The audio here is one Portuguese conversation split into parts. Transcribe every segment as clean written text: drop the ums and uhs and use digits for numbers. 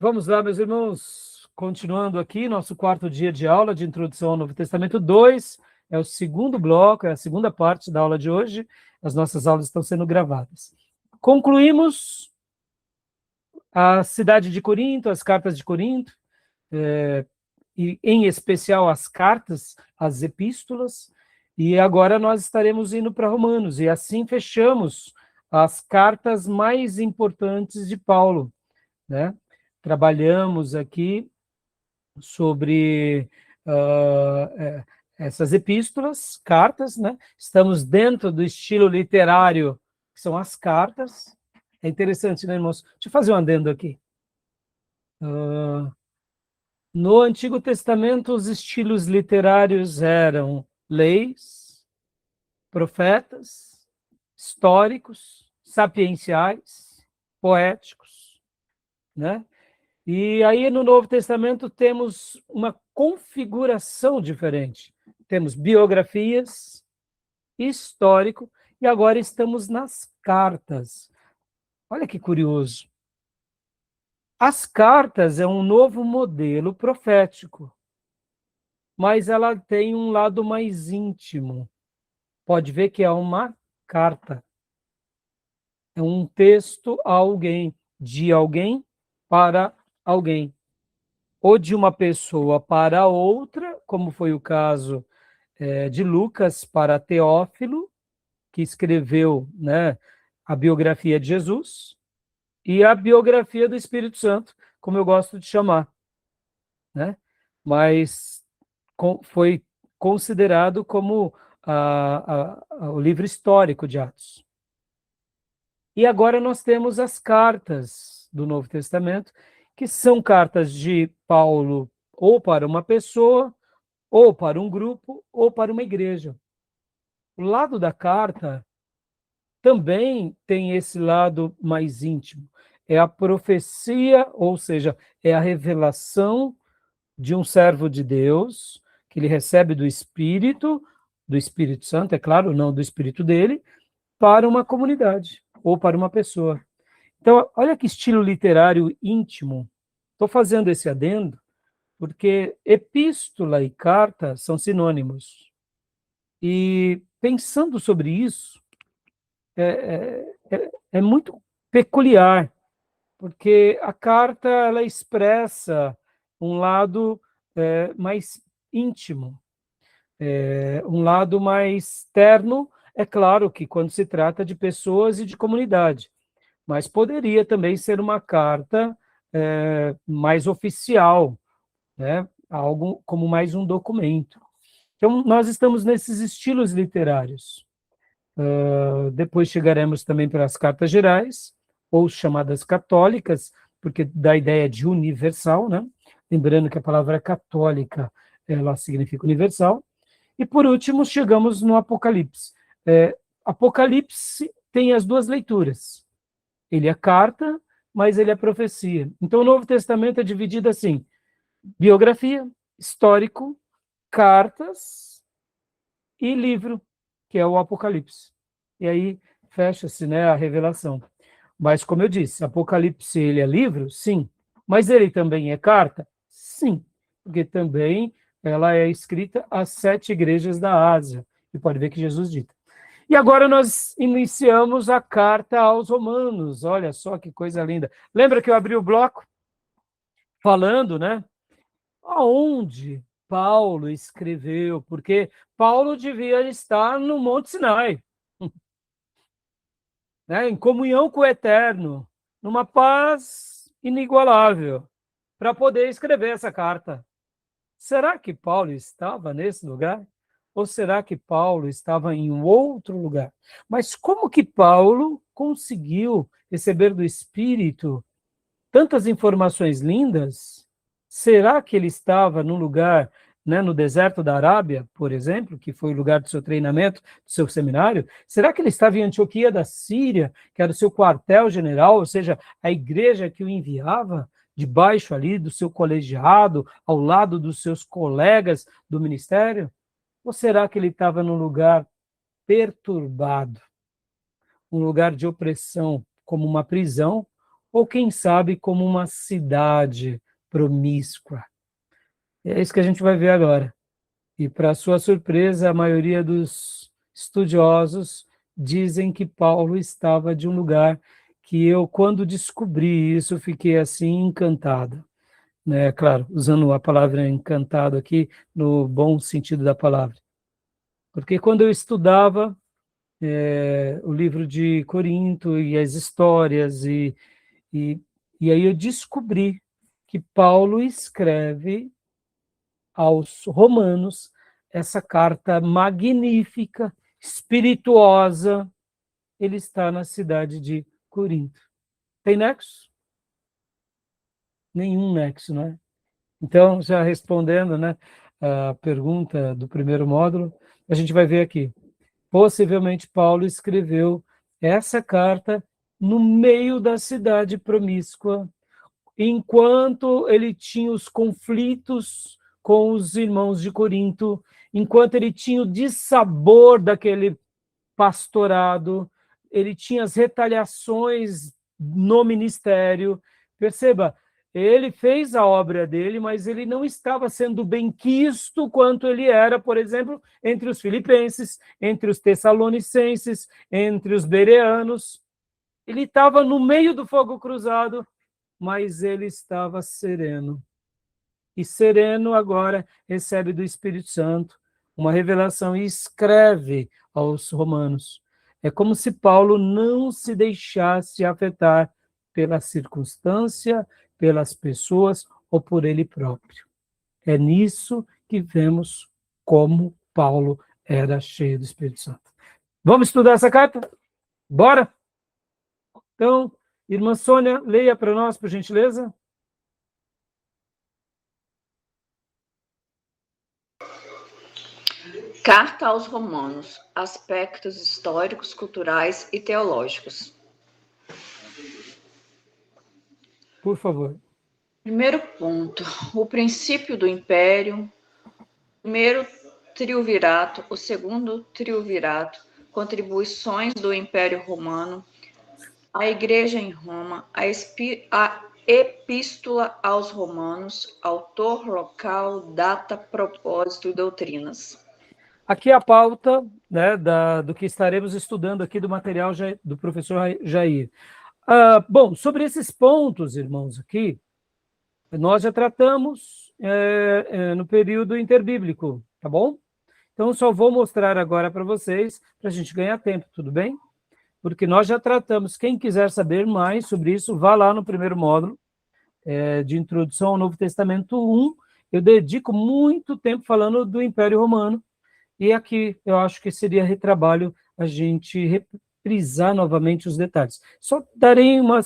Vamos lá, meus irmãos, continuando aqui, nosso quarto dia de aula de Introdução ao Novo Testamento 2, é o segundo bloco, é a segunda parte da aula de hoje, as nossas aulas estão sendo gravadas. Concluímos a cidade de Corinto, as cartas de Corinto, e em especial as cartas, as epístolas, e agora nós estaremos indo para Romanos, e assim fechamos as cartas mais importantes de Paulo, né? Trabalhamos aqui sobre essas epístolas, cartas, né? Estamos dentro do estilo literário, que são as cartas. É interessante, né, irmãos? Deixa eu fazer um adendo aqui. No Antigo Testamento, os estilos literários eram leis, profetas, históricos, sapienciais, poéticos, né? E aí, no Novo Testamento, temos uma configuração diferente. Temos biografias, histórico, e agora estamos nas cartas. Olha que curioso. As cartas é um novo modelo profético, mas ela tem um lado mais íntimo. Pode ver que é uma carta. É um texto a alguém, de alguém para alguém. Ou de uma pessoa para outra, como foi o caso de Lucas para Teófilo, que escreveu, né, a biografia de Jesus, e a biografia do Espírito Santo, como eu gosto de chamar, né? Mas foi considerado como o livro histórico de Atos. E agora nós temos as cartas do Novo Testamento, que são cartas de Paulo ou para uma pessoa, ou para um grupo, ou para uma igreja. O lado da carta também tem esse lado mais íntimo. É a profecia, ou seja, é a revelação de um servo de Deus, que ele recebe do Espírito Santo, é claro, não do Espírito dele, para uma comunidade, ou para uma pessoa. Então, olha que estilo literário íntimo. Estou fazendo esse adendo, porque epístola e carta são sinônimos. E pensando sobre isso, é muito peculiar, porque a carta ela expressa um lado mais íntimo, um lado mais terno. É claro que quando se trata de pessoas e de comunidade, mas poderia também ser uma carta mais oficial, né? Algo como mais um documento. Então, nós estamos nesses estilos literários. Depois chegaremos também para as cartas gerais, ou chamadas católicas, porque dá a ideia de universal, né? Lembrando que a palavra católica, ela significa universal. E, por último, chegamos no Apocalipse. Apocalipse tem as duas leituras. Ele é carta, mas ele é profecia. Então, o Novo Testamento é dividido assim: biografia, histórico, cartas e livro, que é o Apocalipse. E aí fecha-se, né, a revelação. Mas, como eu disse, Apocalipse ele é livro? Sim. Mas ele também é carta? Sim. Porque também ela é escrita às 7 igrejas da Ásia. E pode ver que Jesus dita. E agora nós iniciamos a carta aos Romanos. Olha só que coisa linda. Lembra que eu abri o bloco falando, né? Aonde Paulo escreveu? Porque Paulo devia estar no Monte Sinai, né? Em comunhão com o Eterno, numa paz inigualável, para poder escrever essa carta. Será que Paulo estava nesse lugar? Ou será que Paulo estava em um outro lugar? Mas como que Paulo conseguiu receber do Espírito tantas informações lindas? Será que ele estava num lugar, né, no deserto da Arábia, por exemplo, que foi o lugar do seu treinamento, do seu seminário? Será que ele estava em Antioquia da Síria, que era o seu quartel-general, ou seja, a igreja que o enviava? Debaixo ali do seu colegiado, ao lado dos seus colegas do ministério? Ou será que ele estava num lugar perturbado, um lugar de opressão, como uma prisão, ou quem sabe como uma cidade promíscua. É isso que a gente vai ver agora. E, para sua surpresa, a maioria dos estudiosos dizem que Paulo estava de um lugar que eu, quando descobri isso, fiquei assim encantado. Né? Claro, usando a palavra encantado aqui no bom sentido da palavra. Porque quando eu estudava o livro de Corinto e as histórias, e, e aí eu descobri que Paulo escreve aos Romanos essa carta magnífica, espirituosa. Ele está na cidade de Corinto. Tem nexo? Nenhum nexo, não é? Então, já respondendo, né, a pergunta do primeiro módulo, a gente vai ver aqui. Possivelmente Paulo escreveu essa carta no meio da cidade promíscua, enquanto ele tinha os conflitos com os irmãos de Corinto, enquanto ele tinha o dissabor daquele pastorado, ele tinha as retaliações no ministério. Perceba, ele fez a obra dele, mas ele não estava sendo benquisto quanto ele era, por exemplo, entre os filipenses, entre os tessalonicenses, entre os bereanos. Ele estava no meio do fogo cruzado, mas ele estava sereno. E sereno agora recebe do Espírito Santo uma revelação e escreve aos romanos. É como se Paulo não se deixasse afetar pela circunstância, pelas pessoas ou por ele próprio. É nisso que vemos como Paulo era cheio do Espírito Santo. Vamos estudar essa carta? Bora? Então, irmã Sônia, leia para nós, por gentileza. Carta aos Romanos, aspectos históricos, culturais e teológicos. Por favor. Primeiro ponto, o princípio do império, primeiro triunvirato, o segundo triunvirato, contribuições do Império Romano, a Igreja em Roma, a Epístola aos Romanos, autor, local, data, propósito e doutrinas. Aqui a pauta, né, do que estaremos estudando aqui do material do professor Jair. Bom, sobre esses pontos, irmãos, aqui, nós já tratamos no período interbíblico, tá bom? Então, só vou mostrar agora para vocês, para a gente ganhar tempo, tudo bem? Porque nós já tratamos. Quem quiser saber mais sobre isso, vá lá no primeiro módulo de Introdução ao Novo Testamento 1. Eu dedico muito tempo falando do Império Romano, e aqui eu acho que seria retrabalho a gente reprisar novamente os detalhes. Só darei uma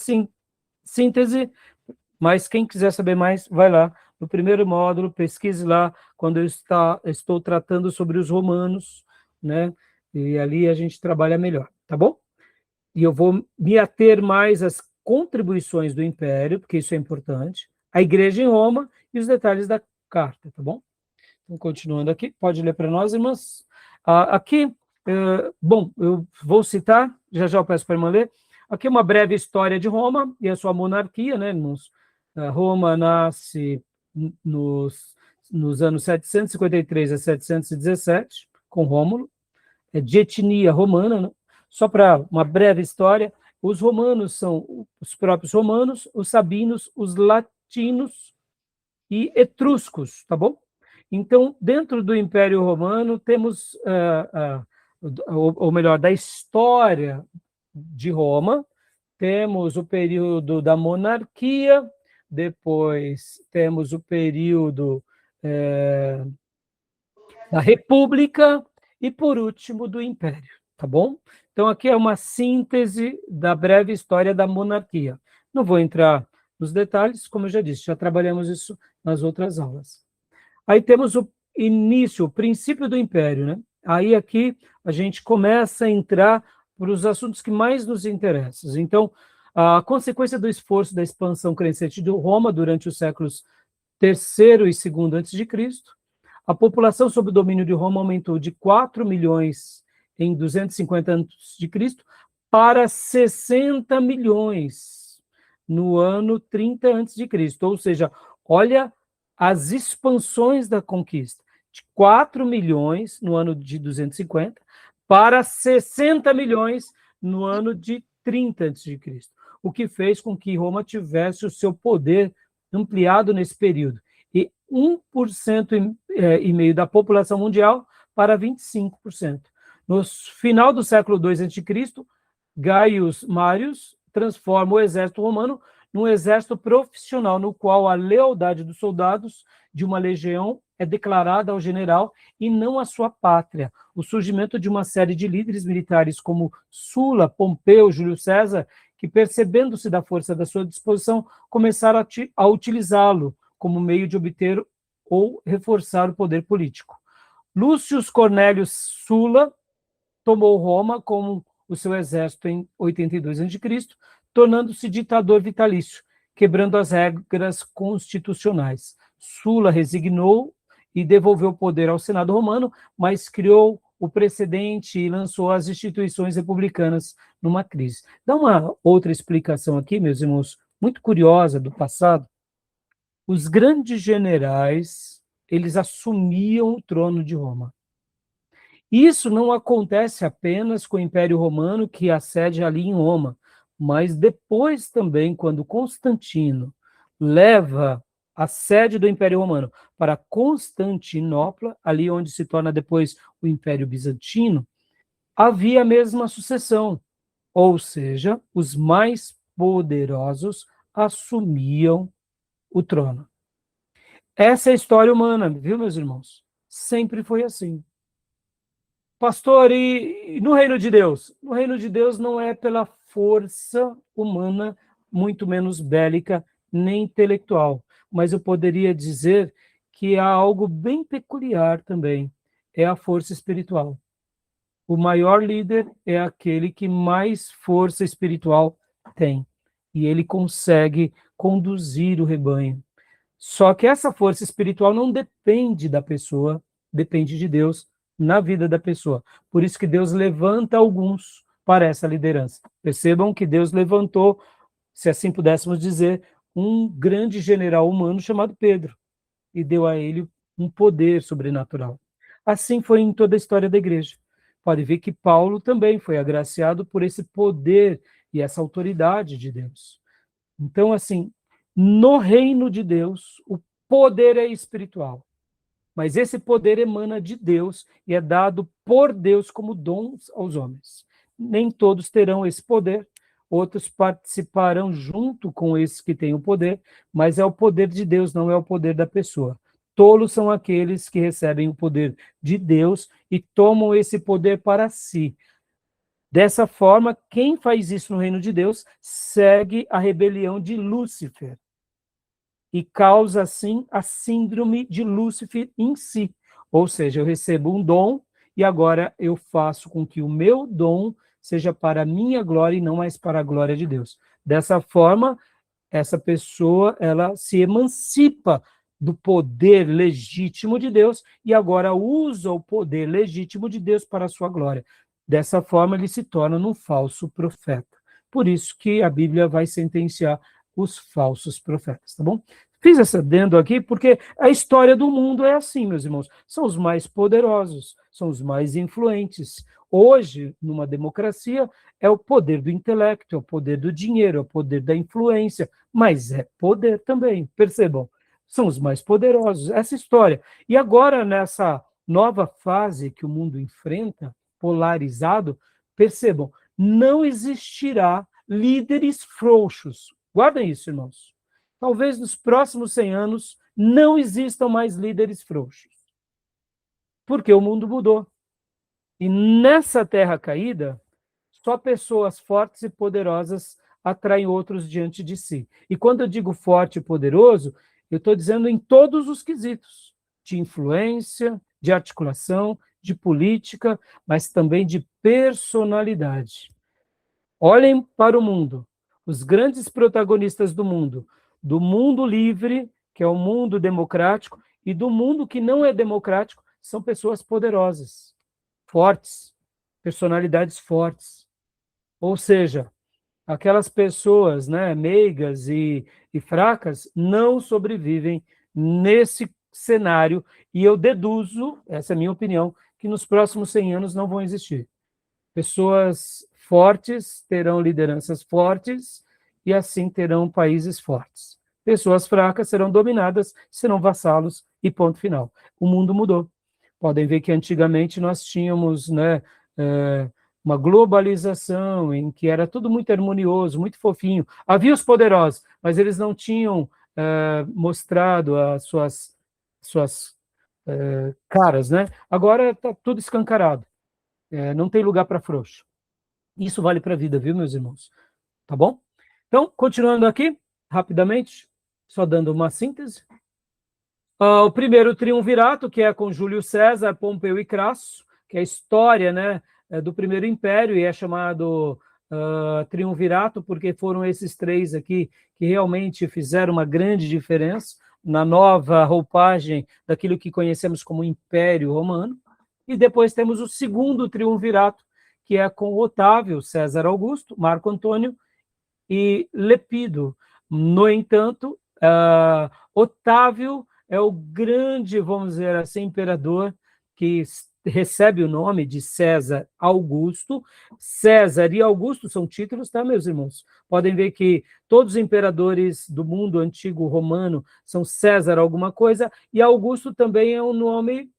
síntese, mas quem quiser saber mais, vai lá no primeiro módulo, pesquise lá, quando eu estou tratando sobre os romanos, né? E ali a gente trabalha melhor, tá bom? E eu vou me ater mais às contribuições do Império, porque isso é importante, a Igreja em Roma e os detalhes da carta, tá bom? Então, continuando aqui, pode ler para nós, irmãs. Aqui, bom, eu vou citar, já eu peço para a irmã ler. Aqui uma breve história de Roma e a sua monarquia, né, irmãos? Roma nasce nos anos 753 a 717, com Rômulo, de etnia romana, né? Só para uma breve história, os romanos são os próprios romanos, os sabinos, os latinos e etruscos, tá bom? Então, dentro do Império Romano, temos, ou melhor, da história de Roma, temos o período da monarquia, depois temos o período da república e, por último, do império, tá bom? Então, aqui é uma síntese da breve história da monarquia. Não vou entrar nos detalhes, como eu já disse, já trabalhamos isso nas outras aulas. Aí temos o início, o princípio do império, né? Aí aqui a gente começa a entrar para os assuntos que mais nos interessam. Então, a consequência do esforço da expansão crescente de Roma durante os séculos III e II a.C., a população sob o domínio de Roma aumentou de 4 milhões em 250 a.C. para 60 milhões no ano 30 a.C., ou seja, olha as expansões da conquista, de 4 milhões no ano de 250 para 60 milhões no ano de 30 a.C., o que fez com que Roma tivesse o seu poder ampliado nesse período. E 1% e meio da população mundial para 25%. No final do século II a.C., Gaius Marius transforma o exército romano num exército profissional, no qual a lealdade dos soldados de uma legião é declarada ao general e não à sua pátria. O surgimento de uma série de líderes militares como Sula, Pompeu, Júlio César, que, percebendo-se da força da sua disposição, começaram a utilizá-lo como meio de obter ou reforçar o poder político. Lúcio Cornélio Sula tomou Roma como o seu exército em 82 a.C., tornando-se ditador vitalício, quebrando as regras constitucionais. Sula resignou e devolveu o poder ao Senado romano, mas criou o precedente e lançou as instituições republicanas numa crise. Dá uma outra explicação aqui, meus irmãos, muito curiosa do passado. Os grandes generais, eles assumiam o trono de Roma. Isso não acontece apenas com o Império Romano, que há sede ali em Roma, mas depois também, quando Constantino leva a sede do Império Romano para Constantinopla, ali onde se torna depois o Império Bizantino, havia a mesma sucessão, ou seja, os mais poderosos assumiam o trono. Essa é a história humana, viu, meus irmãos? Sempre foi assim. Pastor, e no reino de Deus? No reino de Deus não é pela força humana, muito menos bélica, nem intelectual. Mas eu poderia dizer que há algo bem peculiar também, é a força espiritual. O maior líder é aquele que mais força espiritual tem, e ele consegue conduzir o rebanho. Só que essa força espiritual não depende da pessoa, depende de Deus na vida da pessoa. Por isso que Deus levanta alguns para essa liderança. Percebam que Deus levantou, se assim pudéssemos dizer, um grande general humano chamado Pedro, e deu a ele um poder sobrenatural. Assim foi em toda a história da igreja. Pode ver que Paulo também foi agraciado por esse poder e essa autoridade de Deus. Então, assim, no reino de Deus, o poder é espiritual. Mas esse poder emana de Deus e é dado por Deus como dons aos homens. Nem todos terão esse poder, outros participarão junto com esses que têm o poder, mas é o poder de Deus, não é o poder da pessoa. Tolos são aqueles que recebem o poder de Deus e tomam esse poder para si. Dessa forma, quem faz isso no reino de Deus segue a rebelião de Lúcifer e causa, assim, a síndrome de Lúcifer em si. Ou seja, eu recebo um dom e agora eu faço com que o meu dom seja para a minha glória e não mais para a glória de Deus. Dessa forma, essa pessoa, ela se emancipa do poder legítimo de Deus e agora usa o poder legítimo de Deus para a sua glória. Dessa forma, ele se torna um falso profeta. Por isso que a Bíblia vai sentenciar os falsos profetas, tá bom? Fiz essa adendo aqui porque a história do mundo é assim, meus irmãos. São os mais poderosos, são os mais influentes. Hoje, numa democracia, é o poder do intelecto, é o poder do dinheiro, é o poder da influência, mas é poder também, percebam. São os mais poderosos, essa história. E agora, nessa nova fase que o mundo enfrenta, polarizado, percebam, não existirá líderes frouxos. Guardem isso, irmãos. Talvez nos próximos 100 anos não existam mais líderes frouxos. Porque o mundo mudou. E nessa terra caída, só pessoas fortes e poderosas atraem outros diante de si. E quando eu digo forte e poderoso, eu estou dizendo em todos os quesitos, de influência, de articulação, de política, mas também de personalidade. Olhem para o mundo. Os grandes protagonistas do mundo livre, que é o mundo democrático, e do mundo que não é democrático, são pessoas poderosas, fortes, personalidades fortes. Ou seja, aquelas pessoas, né, meigas e fracas não sobrevivem nesse cenário, e eu deduzo, essa é a minha opinião, que nos próximos 100 anos não vão existir. Pessoas fortes terão lideranças fortes e assim terão países fortes. Pessoas fracas serão dominadas, serão vassalos e ponto final. O mundo mudou. Podem ver que antigamente nós tínhamos, né, uma globalização em que era tudo muito harmonioso, muito fofinho. Havia os poderosos, mas eles não tinham mostrado as suas caras, né? Agora está tudo escancarado. Não tem lugar para frouxo. Isso vale para a vida, viu, meus irmãos? Tá bom? Então, continuando aqui, rapidamente, só dando uma síntese. O primeiro triunvirato, que é com Júlio César, Pompeu e Crasso, que é a história, né, do primeiro império, e é chamado triunvirato porque foram esses três aqui que realmente fizeram uma grande diferença na nova roupagem daquilo que conhecemos como Império Romano. E depois temos o segundo triunvirato, que é com Otávio, César Augusto, Marco Antônio e Lepido. No entanto, Otávio é o grande, vamos dizer assim, imperador que recebe o nome de César Augusto. César e Augusto são títulos, tá, meus irmãos? Podem ver que todos os imperadores do mundo antigo romano são César alguma coisa, e Augusto também é um nome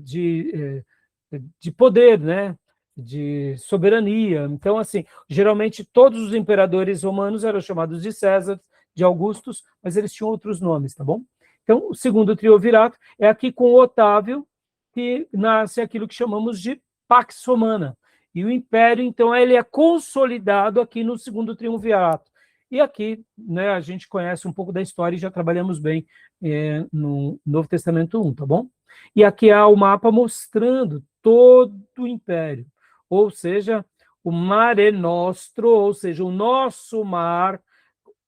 de poder, né? De soberania. Então, assim, geralmente todos os imperadores romanos eram chamados de César, de Augustos, mas eles tinham outros nomes, tá bom? Então, o segundo triunvirato é aqui com Otávio, que nasce aquilo que chamamos de Pax Romana. E o Império, então, ele é consolidado aqui no segundo triunvirato. E aqui, né, a gente conhece um pouco da história e já trabalhamos bem no Novo Testamento 1, tá bom? E aqui há o mapa mostrando todo o Império, ou seja, o Mare Nostro, ou seja, o nosso mar,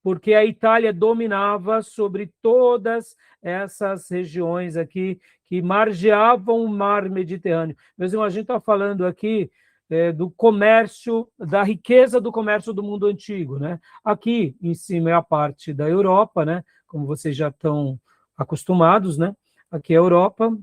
porque a Itália dominava sobre todas essas regiões aqui que margeavam o mar Mediterrâneo. Mas a gente está falando aqui do comércio, da riqueza do comércio do mundo antigo, né? Aqui em cima é a parte da Europa, né? Como vocês já estão acostumados, né? Aqui é a Europa,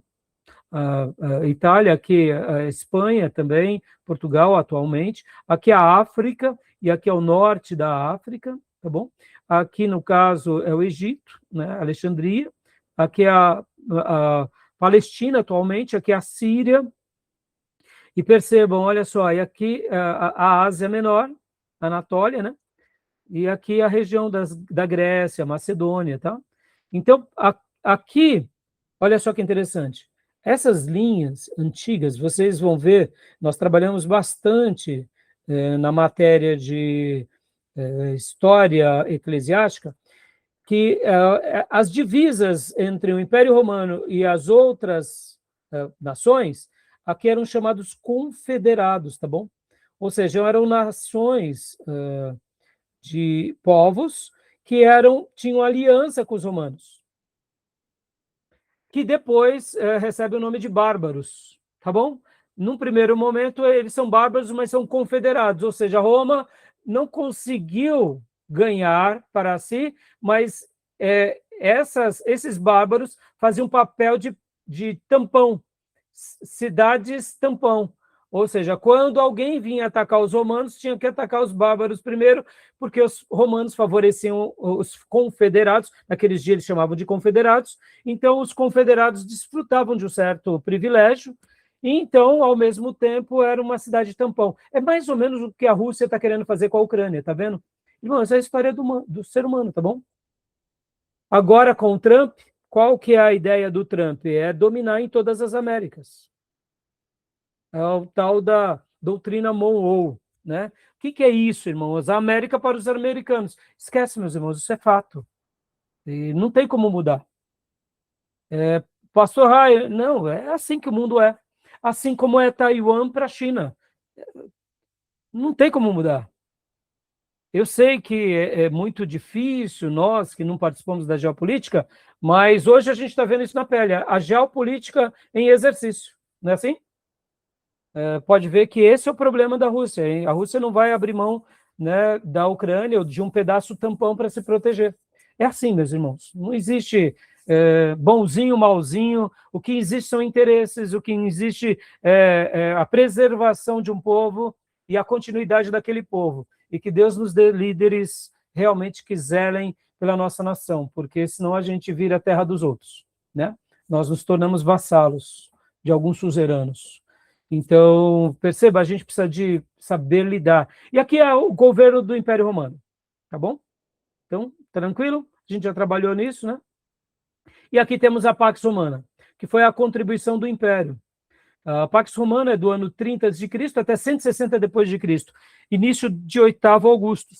a Itália, aqui a Espanha também, Portugal atualmente, aqui a África e aqui é o norte da África, tá bom? Aqui, no caso, é o Egito, né, Alexandria, aqui é a Palestina atualmente, aqui é a Síria, e percebam, olha só, e aqui a Ásia Menor, a Anatólia, né? E aqui a região da Grécia, Macedônia, tá? Então, aqui, olha só que interessante, essas linhas antigas, vocês vão ver, nós trabalhamos bastante na matéria de história eclesiástica, que as divisas entre o Império Romano e as outras nações, aqui eram chamados confederados, tá bom? Ou seja, eram nações de povos que tinham aliança com os romanos, que depois recebe o nome de bárbaros, tá bom? Num primeiro momento, eles são bárbaros, mas são confederados, ou seja, Roma não conseguiu ganhar para si, mas esses bárbaros faziam papel de tampão, cidades tampão. Ou seja, quando alguém vinha atacar os romanos, tinha que atacar os bárbaros primeiro, porque os romanos favoreciam os confederados, naqueles dias eles chamavam de confederados, então os confederados desfrutavam de um certo privilégio, e então, ao mesmo tempo, era uma cidade tampão. É mais ou menos o que a Rússia está querendo fazer com a Ucrânia, tá vendo? Irmão, essa é a história do ser humano, tá bom? Agora, com o Trump, qual que é a ideia do Trump? É dominar em todas as Américas. É o tal da doutrina Monroe, né? O que é isso, irmãos? A América para os americanos. Esquece, meus irmãos, isso é fato. E não tem como mudar. Pastor Rai, não, é assim que o mundo é. Assim como é Taiwan para a China. Não tem como mudar. Eu sei que é muito difícil, nós que não participamos da geopolítica, mas hoje a gente está vendo isso na pele. A geopolítica em exercício, não é assim? Pode ver que esse é o problema da Rússia, hein? A Rússia não vai abrir mão né, da Ucrânia, ou de um pedaço tampão para se proteger. É assim, meus irmãos. Não existe bonzinho, malzinho. O que existe são interesses, o que existe é a preservação de um povo e a continuidade daquele povo. E que Deus nos dê líderes realmente que zelem pela nossa nação, porque senão a gente vira a terra dos outros, né? Nós nos tornamos vassalos de alguns suzeranos. Então, perceba, a gente precisa de saber lidar. E aqui é o governo do Império Romano, tá bom? Então, tranquilo? A gente já trabalhou nisso, né? E aqui temos a Pax Romana, que foi a contribuição do Império. A Pax Romana é do ano 30 a.C. até 160 depois de Cristo, início de 8º Augusto.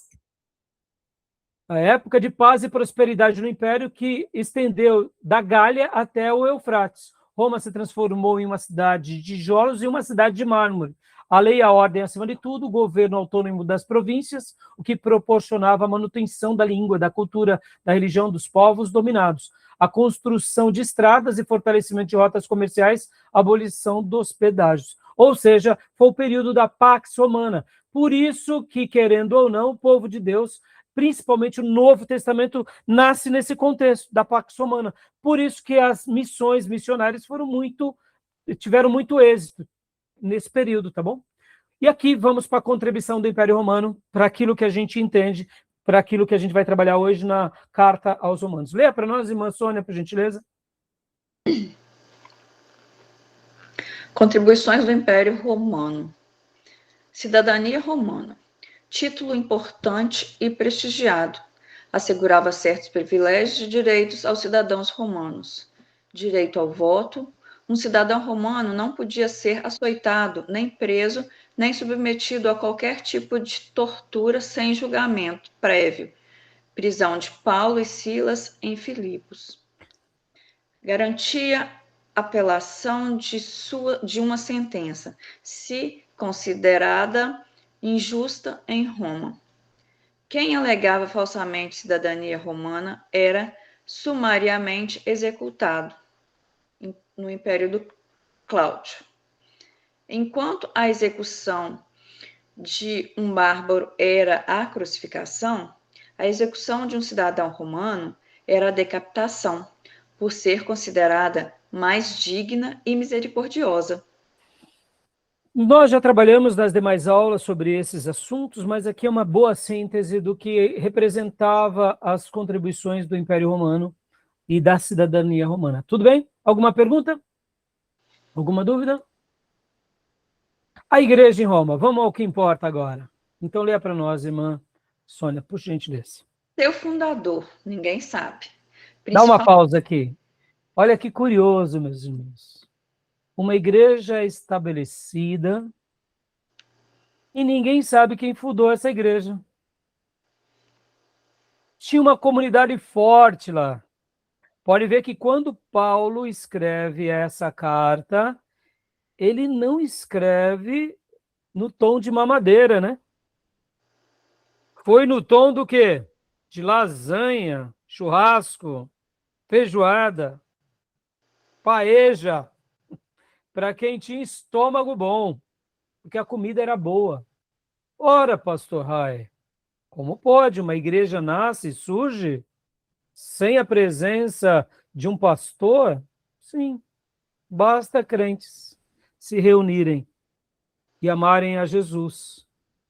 A época de paz e prosperidade no Império que estendeu da Gália até o Eufrates. Roma se transformou em uma cidade de tijolos e uma cidade de mármore. A lei e a ordem acima de tudo, o governo autônomo das províncias, o que proporcionava a manutenção da língua, da cultura, da religião dos povos dominados. A construção de estradas e fortalecimento de rotas comerciais, a abolição dos pedágios. Ou seja, foi o período da Pax Romana. Por isso que, querendo ou não, o povo de Deus, principalmente o Novo Testamento, nasce nesse contexto da Pax Romana. Por isso que as missões missionárias tiveram muito êxito nesse período, tá bom? E aqui vamos para a contribuição do Império Romano, para aquilo que a gente entende, para aquilo que a gente vai trabalhar hoje na Carta aos Romanos. Leia para nós, irmã Sônia, por gentileza. Contribuições do Império Romano. Cidadania romana. Título importante e prestigiado. Assegurava certos privilégios e direitos aos cidadãos romanos. Direito ao voto. Um cidadão romano não podia ser açoitado, nem preso, nem submetido a qualquer tipo de tortura sem julgamento prévio. Prisão de Paulo e Silas em Filipos. Garantia apelação de uma sentença, se considerada injusta em Roma. Quem alegava falsamente cidadania romana era sumariamente executado no Império do Cláudio. Enquanto a execução de um bárbaro era a crucificação, a execução de um cidadão romano era a decapitação, por ser considerada mais digna e misericordiosa. Nós já trabalhamos nas demais aulas sobre esses assuntos, mas aqui é uma boa síntese do que representava as contribuições do Império Romano e da cidadania romana. Tudo bem? Alguma pergunta? Alguma dúvida? A igreja em Roma, vamos ao que importa agora. Então, leia para nós, irmã Sônia, por gentileza. Seu fundador, ninguém sabe. Dá uma pausa aqui. Olha que curioso, meus irmãos. Uma igreja estabelecida e ninguém sabe quem fundou essa igreja. Tinha uma comunidade forte lá. Pode ver que quando Paulo escreve essa carta, ele não escreve no tom de mamadeira, né? Foi no tom do quê? De lasanha, churrasco, feijoada, paeja, para quem tinha estômago bom, porque a comida era boa. Ora, pastor Rai, como pode? Uma igreja nasce e surge sem a presença de um pastor? Sim, basta crentes se reunirem e amarem a Jesus,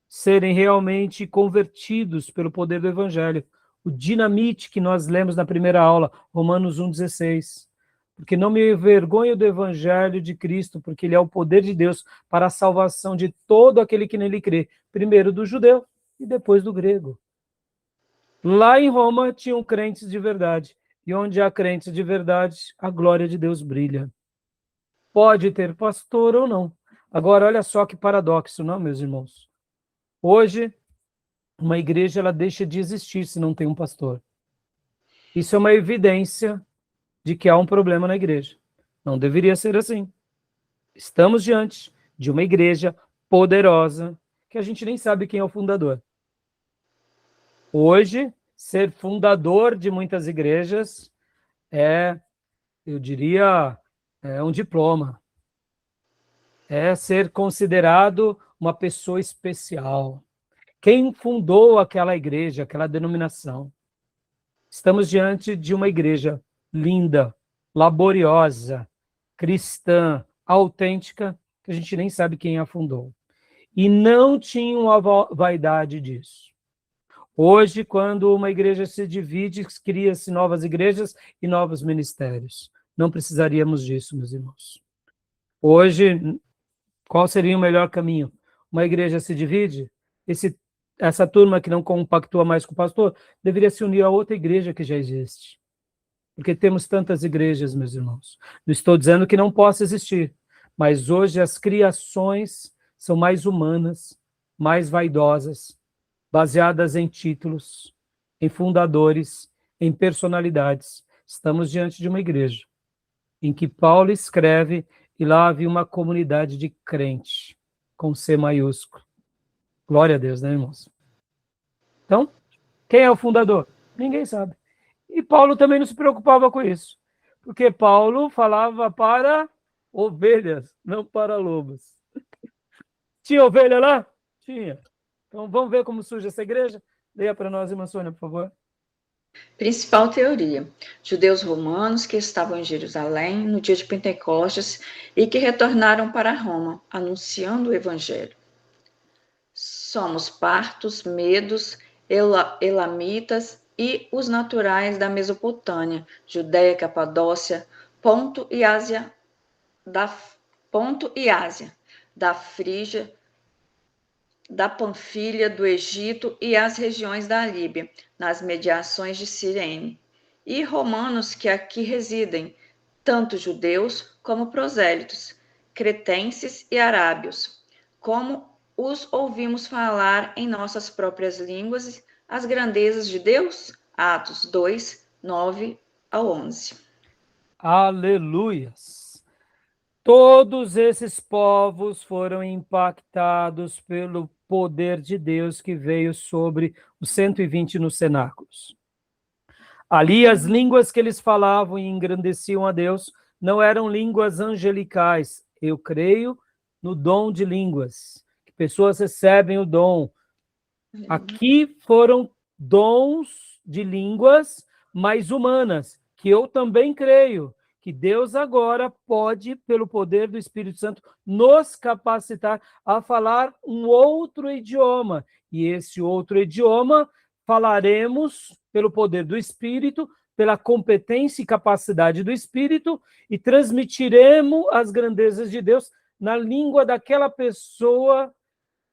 serem realmente convertidos pelo poder do Evangelho. O dinamite que nós lemos na primeira aula, Romanos 1,16. Porque não me envergonho do Evangelho de Cristo, porque ele é o poder de Deus para a salvação de todo aquele que nele crê, primeiro do judeu e depois do grego. Lá em Roma tinham crentes de verdade, e onde há crentes de verdade, a glória de Deus brilha. Pode ter pastor ou não. Agora, olha só que paradoxo, não, meus irmãos? Hoje, uma igreja ela deixa de existir se não tem um pastor. Isso é uma evidência de que há um problema na igreja. Não deveria ser assim. Estamos diante de uma igreja poderosa, que a gente nem sabe quem é o fundador. Hoje, ser fundador de muitas igrejas eu diria, um diploma. É ser considerado uma pessoa especial. Quem fundou aquela igreja, aquela denominação? Estamos diante de uma igreja linda, laboriosa, cristã, autêntica, que a gente nem sabe quem a fundou. E não tinham a vaidade disso. Hoje, quando uma igreja se divide, cria-se novas igrejas e novos ministérios. Não precisaríamos disso, meus irmãos. Hoje, qual seria o melhor caminho? Uma igreja se divide? Essa turma que não compactua mais com o pastor deveria se unir a outra igreja que já existe. Porque temos tantas igrejas, meus irmãos. Não estou dizendo que não possa existir, mas hoje as criações são mais humanas, mais vaidosas, baseadas em títulos, em fundadores, em personalidades. Estamos diante de uma igreja em que Paulo escreve e lá havia uma comunidade de crente, com C maiúsculo. Glória a Deus, né, irmãos? Então, quem é o fundador? Ninguém sabe. E Paulo também não se preocupava com isso, porque Paulo falava para ovelhas, não para lobos. Tinha ovelha lá? Tinha. Então, vamos ver como surge essa igreja? Leia para nós, irmã Sônia, por favor. Principal teoria: judeus romanos que estavam em Jerusalém no dia de Pentecostes e que retornaram para Roma, anunciando o evangelho. Somos partos, medos, elamitas e os naturais da Mesopotâmia, Judéia, Capadócia, Ponto e Ásia, da Frígia, da Panfilha, do Egito e as regiões da Líbia, nas mediações de Cirene, e romanos que aqui residem, tanto judeus como prosélitos, cretenses e arábios, como os ouvimos falar em nossas próprias línguas as grandezas de Deus? Atos 2, 9 ao 11. Aleluias! Todos esses povos foram impactados pelo poder de Deus que veio sobre os 120 nos cenáculos. Ali as línguas que eles falavam e engrandeciam a Deus não eram línguas angelicais. Eu creio no dom de línguas, que pessoas recebem o dom. Aqui foram dons de línguas mais humanas, que eu também creio, que Deus agora pode, pelo poder do Espírito Santo, nos capacitar a falar um outro idioma. E esse outro idioma falaremos pelo poder do Espírito, pela competência e capacidade do Espírito, e transmitiremos as grandezas de Deus na língua daquela pessoa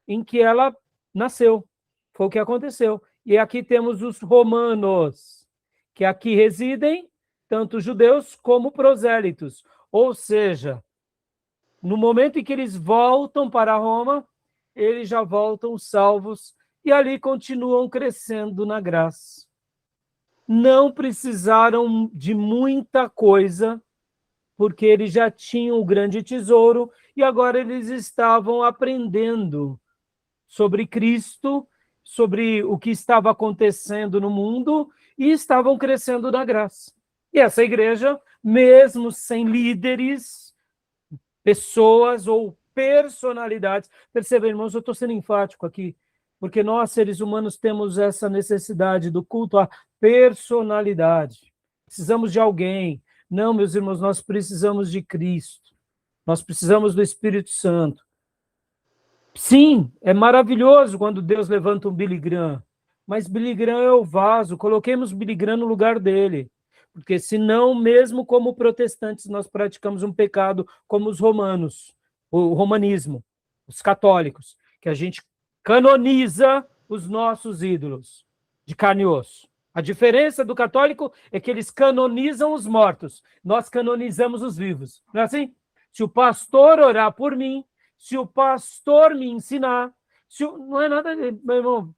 em que ela nasceu. Foi o que aconteceu. E aqui temos os romanos, que aqui residem, tanto judeus como prosélitos. Ou seja, no momento em que eles voltam para Roma, eles já voltam salvos e ali continuam crescendo na graça. Não precisaram de muita coisa, porque eles já tinham o grande tesouro e agora eles estavam aprendendo sobre Cristo, sobre o que estava acontecendo no mundo e estavam crescendo na graça. E essa igreja, mesmo sem líderes, pessoas ou personalidades, percebam, irmãos, eu estou sendo enfático aqui, porque nós, seres humanos, temos essa necessidade do culto à personalidade. Precisamos de alguém. Não, meus irmãos, nós precisamos de Cristo. Nós precisamos do Espírito Santo. Sim, é maravilhoso quando Deus levanta um Billy Graham, mas Billy Graham é o vaso, coloquemos Billy Graham no lugar dele, porque senão, mesmo como protestantes, nós praticamos um pecado como os romanos, o romanismo, os católicos, que a gente canoniza os nossos ídolos de carne e osso. A diferença do católico é que eles canonizam os mortos, nós canonizamos os vivos. Não é assim? Se o pastor orar por mim, se o pastor me ensinar, não é nada, meu irmão,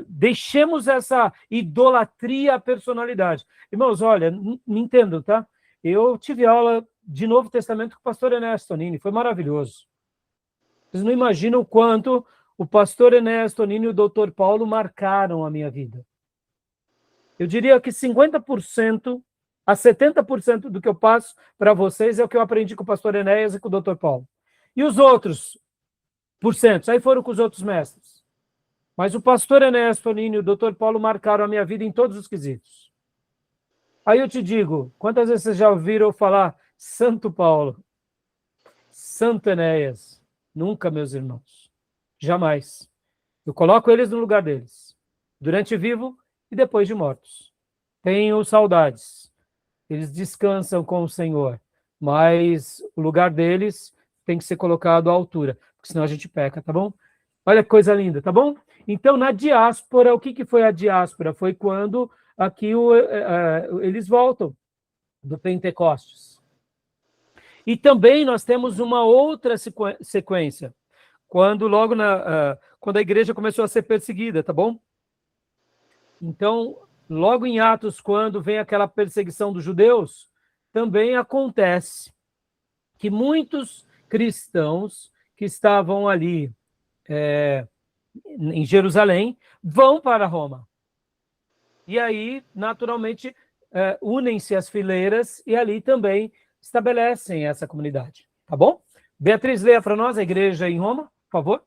deixemos essa idolatria à personalidade. Irmãos, olha, me entendam, tá? Eu tive aula de Novo Testamento com o pastor Ernesto Tonini, foi maravilhoso. Vocês não imaginam o quanto o pastor Ernesto Tonini e o doutor Paulo marcaram a minha vida. Eu diria que 50% a 70% do que eu passo para vocês é o que eu aprendi com o pastor Enéas e com o doutor Paulo. E os outros porcentos? Aí foram com os outros mestres. Mas o pastor Enéas Tonini e o doutor Paulo marcaram a minha vida em todos os quesitos. Aí eu te digo, quantas vezes vocês já ouviram falar Santo Paulo, Santo Enéas? Nunca, meus irmãos. Jamais. Eu coloco eles no lugar deles, durante vivo e depois de mortos. Tenho saudades. Eles descansam com o Senhor, mas o lugar deles tem que ser colocado à altura, porque senão a gente peca, tá bom? Olha que coisa linda, tá bom? Então, na diáspora, o que foi a diáspora? Foi quando aqui eles voltam do Pentecostes. E também nós temos uma outra sequência, quando quando a igreja começou a ser perseguida, tá bom? Então, logo em Atos, quando vem aquela perseguição dos judeus, também acontece que muitos cristãos que estavam ali em Jerusalém vão para Roma. E aí, naturalmente, unem-se as fileiras e ali também estabelecem essa comunidade. Tá bom? Beatriz, leia para nós a igreja em Roma, por favor.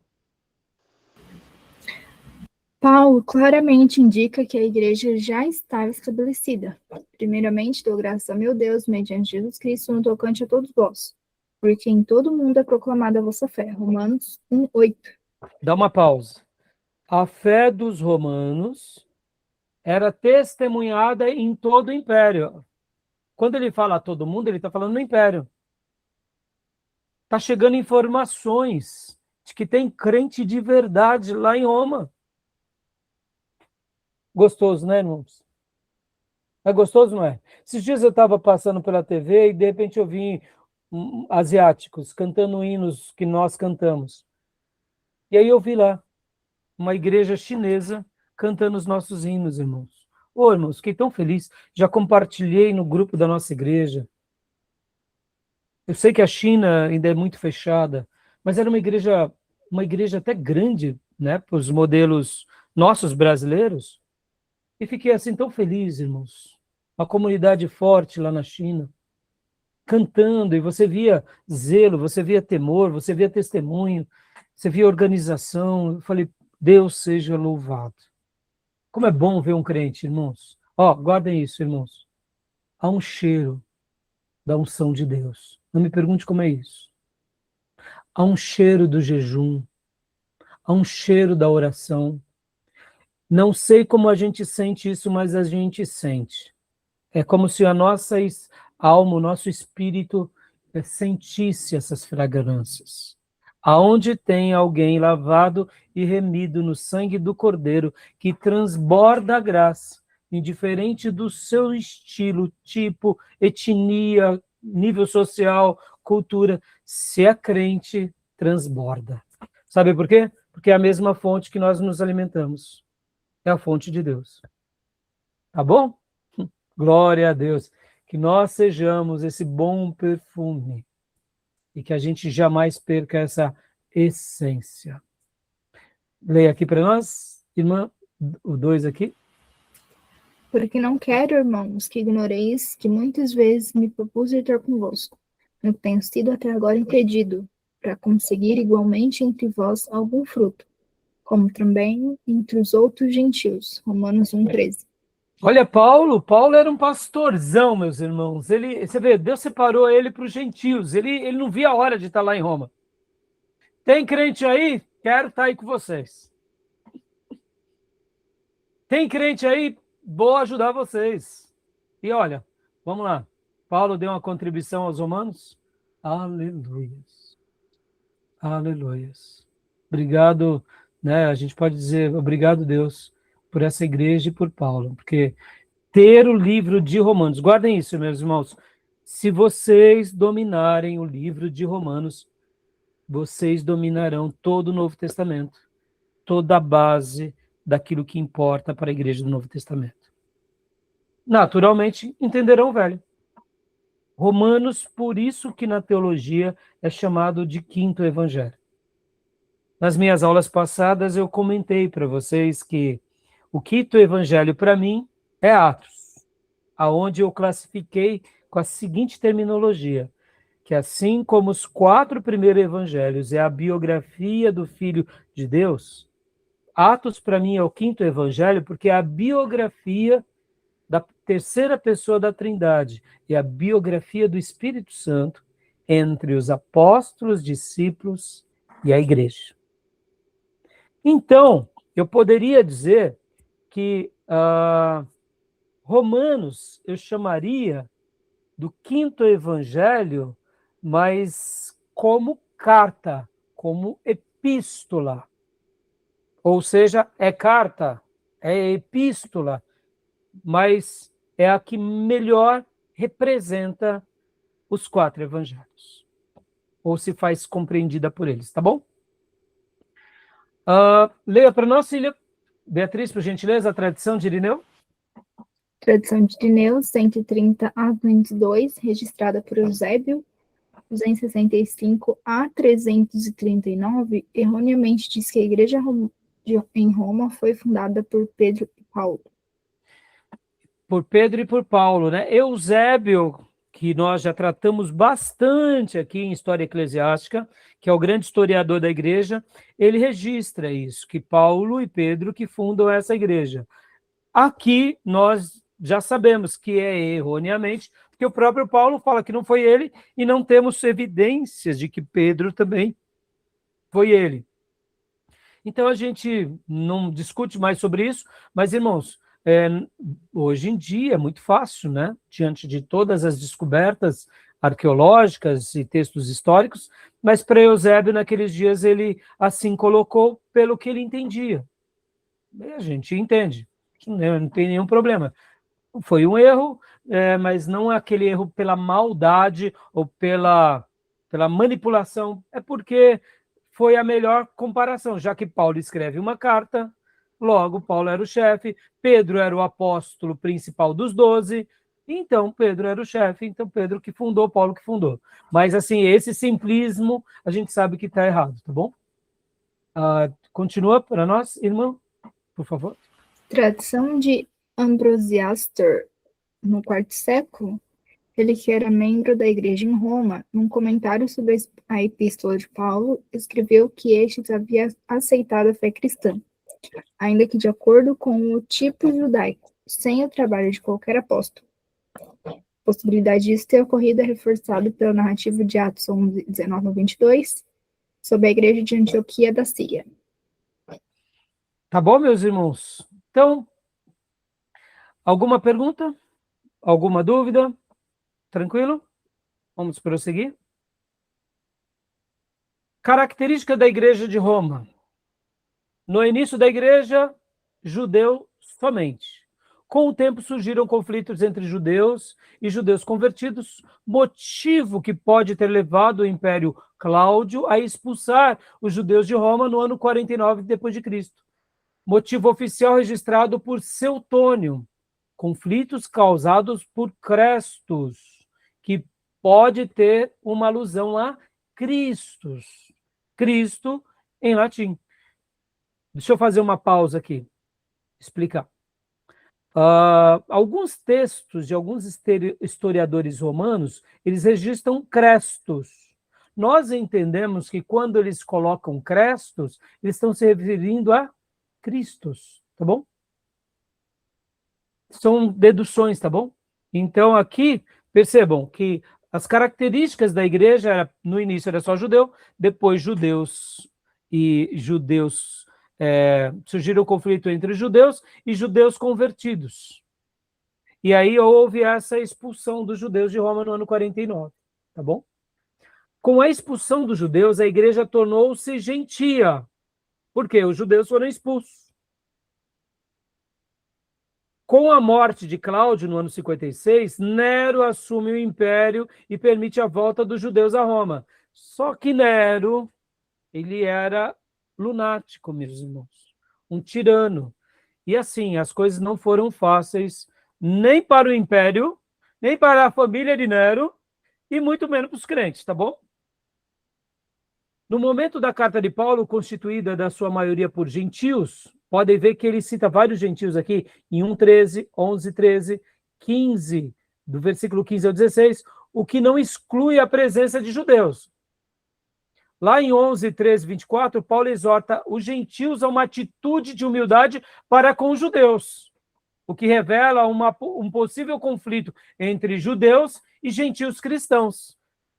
Paulo claramente indica que a igreja já estava estabelecida. Primeiramente, dou graças a meu Deus, mediante Jesus Cristo, no tocante a todos vós, porque em todo o mundo é proclamada a vossa fé. Romanos 1:8. Dá uma pausa. A fé dos romanos era testemunhada em todo o império. Quando ele fala a todo mundo, ele está falando no império. Está chegando informações de que tem crente de verdade lá em Roma. Gostoso, né, irmãos? É gostoso, não é? Esses dias eu estava passando pela TV e de repente eu vi asiáticos cantando hinos que nós cantamos. E aí eu vi lá uma igreja chinesa cantando os nossos hinos, irmãos. Ô, irmãos, fiquei tão feliz. Já compartilhei no grupo da nossa igreja. Eu sei que a China ainda é muito fechada, mas era uma igreja até grande, né, para os modelos nossos brasileiros. E fiquei assim tão feliz, irmãos. Uma comunidade forte lá na China, cantando, e você via zelo, você via temor, você via testemunho, você via organização. Eu falei, Deus seja louvado. Como é bom ver um crente, irmãos. Ó, guardem isso, irmãos. Há um cheiro da unção de Deus. Não me pergunte como é isso. Há um cheiro do jejum, há um cheiro da oração. Não sei como a gente sente isso, mas a gente sente. É como se a nossa alma, o nosso espírito sentisse essas fragrâncias. Aonde tem alguém lavado e remido no sangue do Cordeiro, que transborda a graça, indiferente do seu estilo, tipo, etnia, nível social, cultura, se é crente, transborda. Sabe por quê? Porque é a mesma fonte que nós nos alimentamos. É a fonte de Deus. Tá bom? Glória a Deus. Que nós sejamos esse bom perfume e que a gente jamais perca essa essência. Leia aqui para nós, irmã, o 2 aqui. Porque não quero, irmãos, que ignoreis que muitas vezes me propus ir ter convosco, no que tenho sido até agora impedido, para conseguir igualmente entre vós algum fruto, como também entre os outros gentios. Romanos 1:13. Olha, Paulo era um pastorzão, meus irmãos. Você vê, Deus separou ele para os gentios. Ele não via a hora de estar lá em Roma. Tem crente aí? Quero estar aí com vocês. Tem crente aí? Vou ajudar vocês. E olha, vamos lá. Paulo deu uma contribuição aos romanos? Aleluias. Aleluias. Obrigado, né? A gente pode dizer obrigado, Deus, por essa igreja e por Paulo, porque ter o livro de Romanos, guardem isso, meus irmãos, se vocês dominarem o livro de Romanos, vocês dominarão todo o Novo Testamento, toda a base daquilo que importa para a igreja do Novo Testamento. Naturalmente, entenderão o Velho. Romanos, por isso que na teologia é chamado de quinto evangelho. Nas minhas aulas passadas, eu comentei para vocês que o quinto evangelho, para mim, é Atos, aonde eu classifiquei com a seguinte terminologia, que assim como os 4 primeiros evangelhos é a biografia do Filho de Deus, Atos, para mim, é o quinto evangelho, porque é a biografia da terceira pessoa da Trindade e a biografia do Espírito Santo entre os apóstolos, discípulos e a igreja. Então, eu poderia dizer que Romanos eu chamaria do quinto evangelho, mas como carta, como epístola. Ou seja, é carta, é epístola, mas é a que melhor representa os 4 evangelhos, ou se faz compreendida por eles, tá bom? Leia para nós, Cília. Beatriz, por gentileza, a tradição de Irineu. Tradição de Irineu, 130 a 202, registrada por Eusébio, 265 a 339, erroneamente diz que a igreja em Roma foi fundada por Pedro e Paulo. Por Pedro e por Paulo, né? Eusébio, que nós já tratamos bastante aqui em História Eclesiástica, que é o grande historiador da igreja, ele registra isso, que Paulo e Pedro que fundam essa igreja. Aqui nós já sabemos que é erroneamente, porque o próprio Paulo fala que não foi ele e não temos evidências de que Pedro também foi ele. Então a gente não discute mais sobre isso, mas, irmãos, hoje em dia é muito fácil, né? Diante de todas as descobertas arqueológicas e textos históricos, mas para Eusébio, naqueles dias, ele assim colocou pelo que ele entendia. E a gente entende, não tem nenhum problema. Foi um erro, mas não é aquele erro pela maldade ou pela manipulação, é porque foi a melhor comparação, já que Paulo escreve uma carta, logo Paulo era o chefe, Pedro era o apóstolo principal dos 12, então Pedro era o chefe, então Pedro que fundou, Paulo que fundou. Mas assim, esse simplismo a gente sabe que está errado, tá bom? Continua para nós, irmão, por favor. Tradição de Ambrosiaster, no quarto século, ele que era membro da igreja em Roma, num comentário sobre a epístola de Paulo, escreveu que estes havia aceitado a fé cristã, ainda que de acordo com o tipo judaico, sem o trabalho de qualquer apóstolo. A possibilidade disso ter ocorrido é reforçado pela narrativa de Atos 11, 19 a 22, sobre a igreja de Antioquia da Síria. Tá bom, meus irmãos? Então, alguma pergunta? Alguma dúvida? Tranquilo? Vamos prosseguir? Característica da igreja de Roma. No início da igreja, judeu somente. Com o tempo surgiram conflitos entre judeus e judeus convertidos, motivo que pode ter levado o Império Cláudio a expulsar os judeus de Roma no ano 49 depois de Cristo. Motivo oficial registrado por Seutônio. Conflitos causados por Crestus, que pode ter uma alusão a Christus. Cristo em latim. Deixa eu fazer uma pausa aqui, explicar. Alguns textos de alguns historiadores romanos, eles registram Crestus. Nós entendemos que quando eles colocam Crestus, eles estão se referindo a Cristos, tá bom? São deduções, tá bom? Então aqui, percebam que as características da igreja, no início era só judeu, depois judeus surgiram o conflito entre judeus e judeus convertidos. E aí houve essa expulsão dos judeus de Roma no ano 49, tá bom? Com a expulsão dos judeus, a igreja tornou-se gentia. Por quê? Os judeus foram expulsos. Com a morte de Cláudio, no ano 56, Nero assume o império e permite a volta dos judeus a Roma. Só que Nero, ele era lunático, meus irmãos, um tirano. E assim, as coisas não foram fáceis, nem para o império, nem para a família de Nero, e muito menos para os crentes, tá bom? No momento da carta de Paulo, constituída da sua maioria por gentios, podem ver que ele cita vários gentios aqui, em 1:13, 11:13, 15, do versículo 15 ao 16, o que não exclui a presença de judeus. Lá em 11, 13, 24, Paulo exorta os gentios a uma atitude de humildade para com os judeus, o que revela um possível conflito entre judeus e gentios cristãos.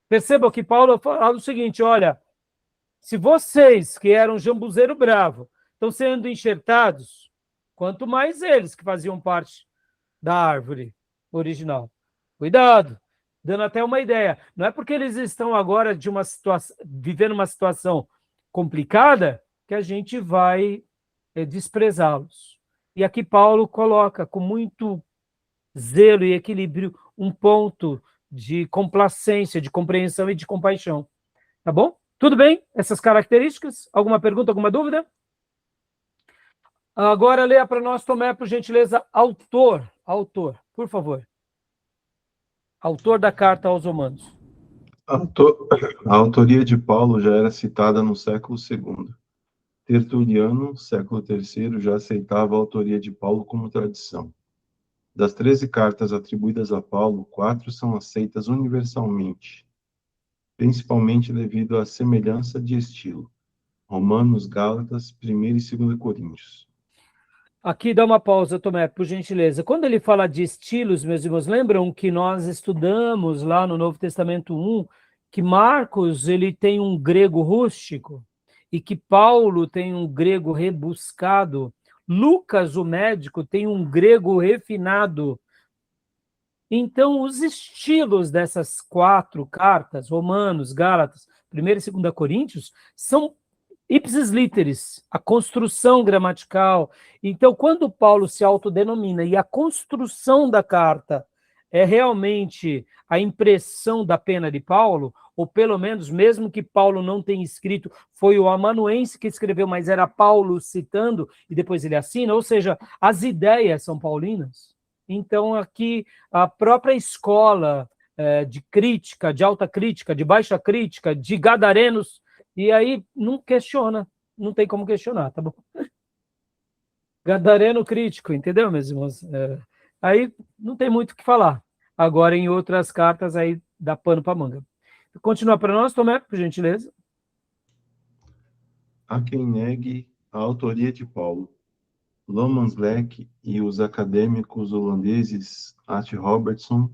Percebam que Paulo fala o seguinte, olha, se vocês, que eram jambuzeiro bravo, estão sendo enxertados, quanto mais eles que faziam parte da árvore original. Cuidado, dando até uma ideia. Não é porque eles estão agora vivendo uma situação complicada que a gente vai desprezá-los. E aqui Paulo coloca com muito zelo e equilíbrio um ponto de complacência, de compreensão e de compaixão. Tá bom? Tudo bem? Essas características? Alguma pergunta, alguma dúvida? Agora leia para nós, Tomé, por gentileza, autor, por favor. Autor da carta aos Romanos. A autoria de Paulo já era citada no século II. Tertuliano, século III, já aceitava a autoria de Paulo como tradição. Das 13 cartas atribuídas a Paulo, 4 são aceitas universalmente, principalmente devido à semelhança de estilo. Romanos, Gálatas, 1 e 2 Coríntios. Aqui dá uma pausa, Tomé, por gentileza. Quando ele fala de estilos, meus irmãos, lembram que nós estudamos lá no Novo Testamento 1, que Marcos ele tem um grego rústico e que Paulo tem um grego rebuscado. Lucas, o médico, tem um grego refinado. Então, os estilos dessas 4 cartas, Romanos, Gálatas, 1 e 2 Coríntios, são ipsis literis, a construção gramatical. Então, quando Paulo se autodenomina e a construção da carta é realmente a impressão da pena de Paulo, ou pelo menos, mesmo que Paulo não tenha escrito, foi o amanuense que escreveu, mas era Paulo citando, e depois ele assina, ou seja, as ideias são paulinas. Então, aqui, a própria escola de crítica, de alta crítica, de baixa crítica, de gadarenos, e aí não questiona, não tem como questionar, tá bom? Gadareno crítico, entendeu, meus irmãos? Aí não tem muito o que falar. Agora, em outras cartas, aí dá pano para manga. Continua para nós, Tomé, por gentileza. Há quem negue a autoria de Paulo. Lomans-Leck e os acadêmicos holandeses At Robertson,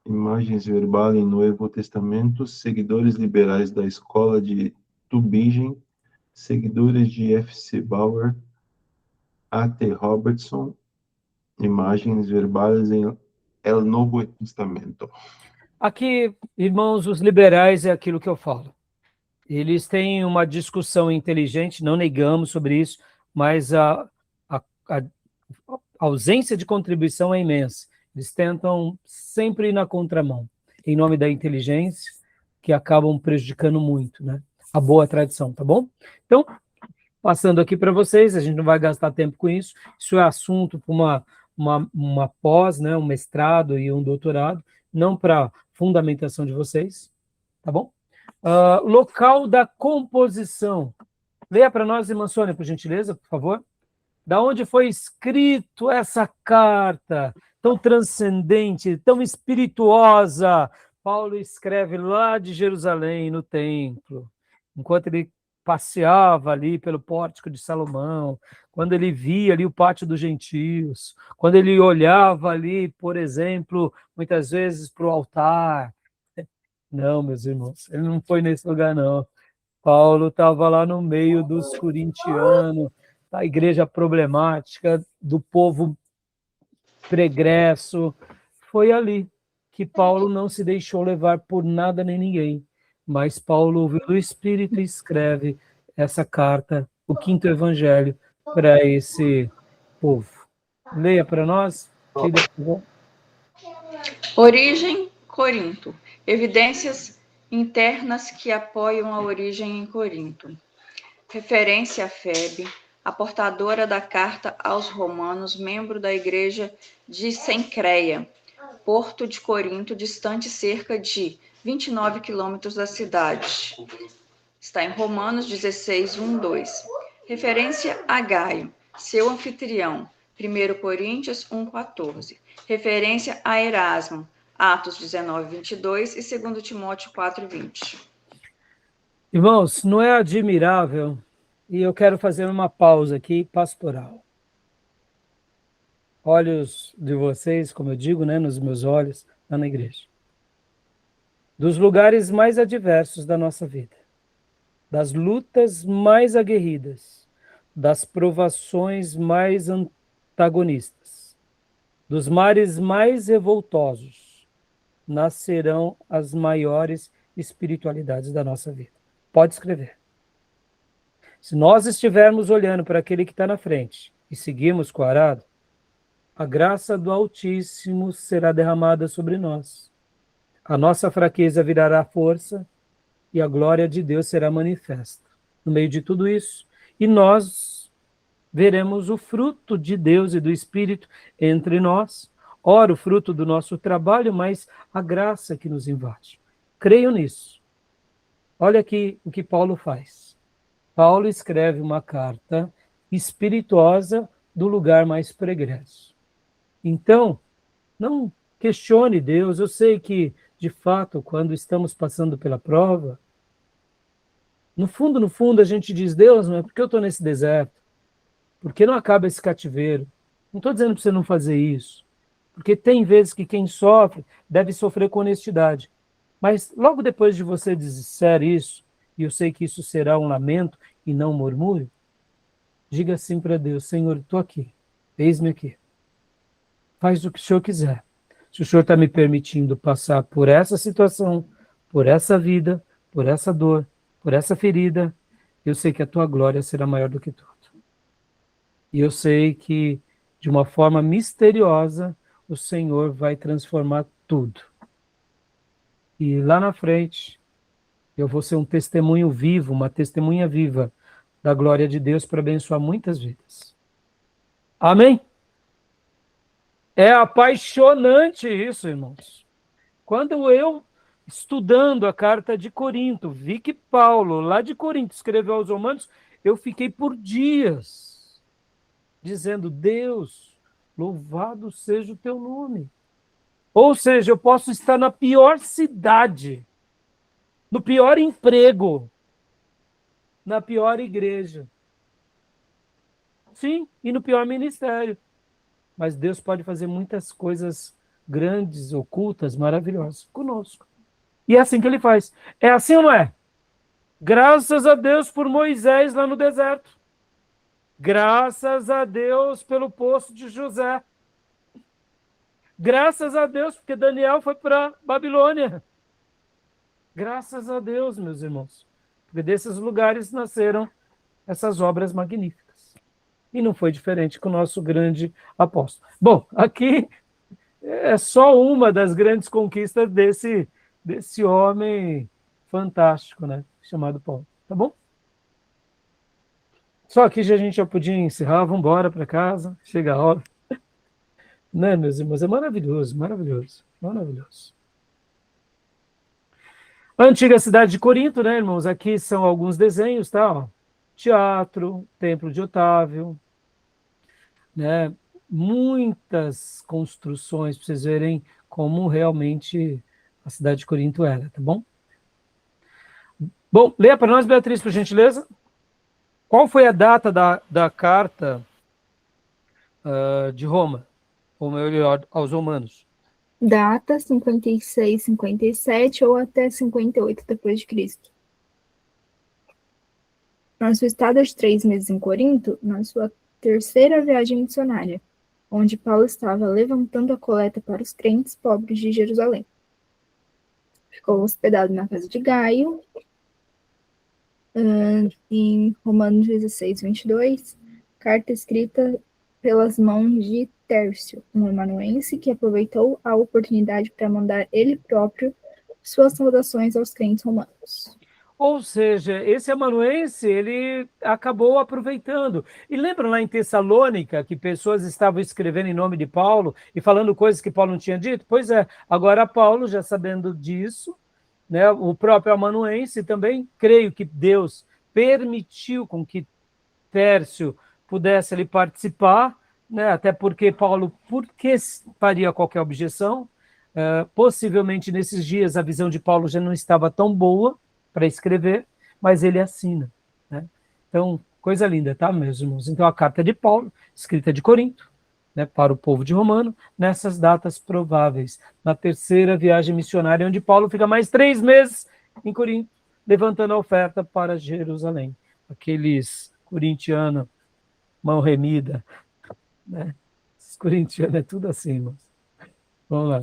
Imagens Verbal em Novo Testamento, seguidores liberais da escola de Tübingen, seguidores de F.C. Bauer, A.T. Robertson, Imagens Verbais em El Novo Testamento. Aqui, irmãos, os liberais é aquilo que eu falo. Eles têm uma discussão inteligente, não negamos sobre isso, mas a ausência de contribuição é imensa. Eles tentam sempre ir na contramão, em nome da inteligência, que acabam prejudicando muito, né? A boa tradição, tá bom? Então, passando aqui para vocês, a gente não vai gastar tempo com isso, isso é assunto para uma pós, né? Um mestrado e um doutorado, não para fundamentação de vocês, tá bom? Local da composição. Leia para nós, irmã Sônia, por gentileza, por favor. Da onde foi escrito essa carta tão transcendente, tão espirituosa? Paulo escreve lá de Jerusalém, no templo, enquanto ele passeava ali pelo pórtico de Salomão, quando ele via ali o pátio dos gentios, quando ele olhava ali, por exemplo, muitas vezes para o altar. Não, meus irmãos, ele não foi nesse lugar, não. Paulo estava lá no meio dos corintianos, da igreja problemática, do povo pregresso. Foi ali que Paulo não se deixou levar por nada nem ninguém. Mas Paulo ouviu do Espírito e escreve essa carta, o 5º evangelho, para esse povo. Leia para nós. Origem, Corinto. Evidências internas que apoiam a origem em Corinto. Referência a Febe, a portadora da carta aos romanos, membro da igreja de Cencreia, porto de Corinto, distante cerca de 29 quilômetros da cidade. Está em Romanos 16, 1, 2. Referência a Gaio, seu anfitrião, 1 Coríntios 1, 14. Referência a Erasmo, Atos 19, 22 e 2 Timóteo 4, 20. Irmãos, não é admirável, e eu quero fazer uma pausa aqui pastoral. Olhos de vocês, como eu digo, né, nos meus olhos, lá na igreja. Dos lugares mais adversos da nossa vida, das lutas mais aguerridas, das provações mais antagonistas, dos mares mais revoltosos, nascerão as maiores espiritualidades da nossa vida. Pode escrever. Se nós estivermos olhando para aquele que está na frente e seguirmos com o arado, a graça do Altíssimo será derramada sobre nós. A nossa fraqueza virará força e a glória de Deus será manifesta no meio de tudo isso. E nós veremos o fruto de Deus e do Espírito entre nós. Ora, o fruto do nosso trabalho, mas a graça que nos invade. Creio nisso. Olha aqui o que Paulo faz. Paulo escreve uma carta espirituosa do lugar mais pregresso. Então, não questione Deus. Eu sei que, de fato, quando estamos passando pela prova, no fundo, a gente diz, Deus, mas por que eu estou nesse deserto? Por que não acaba esse cativeiro? Não estou dizendo para você não fazer isso, porque tem vezes que quem sofre deve sofrer com honestidade. Mas logo depois de você disser isso, e eu sei que isso será um lamento e não um murmúrio, diga assim para Deus, Senhor, estou aqui, eis-me aqui. Faz o que o Senhor quiser. Se o Senhor está me permitindo passar por essa situação, por essa vida, por essa dor, por essa ferida, eu sei que a tua glória será maior do que tudo. E eu sei que, de uma forma misteriosa, o Senhor vai transformar tudo. E lá na frente, eu vou ser um testemunho vivo, uma testemunha viva da glória de Deus para abençoar muitas vidas. Amém? É apaixonante isso, irmãos. Quando eu, estudando a carta de Corinto, vi que Paulo, lá de Corinto, escreveu aos Romanos, eu fiquei por dias dizendo, Deus, louvado seja o teu nome. Ou seja, eu posso estar na pior cidade, no pior emprego, na pior igreja. Sim, e no pior ministério. Mas Deus pode fazer muitas coisas grandes, ocultas, maravilhosas conosco. E é assim que ele faz. É assim ou não é? Graças a Deus por Moisés lá no deserto. Graças a Deus pelo poço de José. Graças a Deus porque Daniel foi para Babilônia. Graças a Deus, meus irmãos. Porque desses lugares nasceram essas obras magníficas. E não foi diferente com o nosso grande apóstolo. Bom, aqui é só uma das grandes conquistas desse homem fantástico, né? Chamado Paulo. Tá bom? Só aqui a gente já podia encerrar. Vamos embora para casa. Chega a hora. Né, meus irmãos? É maravilhoso, maravilhoso, maravilhoso. A antiga cidade de Corinto, né, irmãos? Aqui são alguns desenhos, tá? Ó. Teatro, Templo de Otávio, né? Muitas construções para vocês verem como realmente a cidade de Corinto era, tá bom? Bom, leia para nós, Beatriz, por gentileza. Qual foi a data da carta de Roma, ou melhor, aos romanos? Data 56, 57 ou até 58 depois de Cristo. Na sua estada de 3 meses em Corinto, na sua terceira viagem missionária, onde Paulo estava levantando a coleta para os crentes pobres de Jerusalém. Ficou hospedado na casa de Gaio, em Romanos 16, 22, carta escrita pelas mãos de Tércio, um amanuense que aproveitou a oportunidade para mandar ele próprio suas saudações aos crentes romanos. Ou seja, esse amanuense, ele acabou aproveitando. E lembra lá em Tessalônica que pessoas estavam escrevendo em nome de Paulo e falando coisas que Paulo não tinha dito? Pois é, agora Paulo, já sabendo disso, né, o próprio amanuense também, creio que Deus permitiu com que Tércio pudesse ali participar, né, até porque Paulo, por que faria qualquer objeção? Possivelmente nesses dias a visão de Paulo já não estava tão boa para escrever, mas ele assina, né? Então, coisa linda, tá, meus irmãos? Então, a carta de Paulo, escrita de Corinto, né, para o povo de Romano, nessas datas prováveis, na terceira viagem missionária, onde Paulo fica mais 3 meses em Corinto, levantando a oferta para Jerusalém. Aqueles corintianos, mão remida, né? Os corintianos é tudo assim, irmãos. Vamos lá.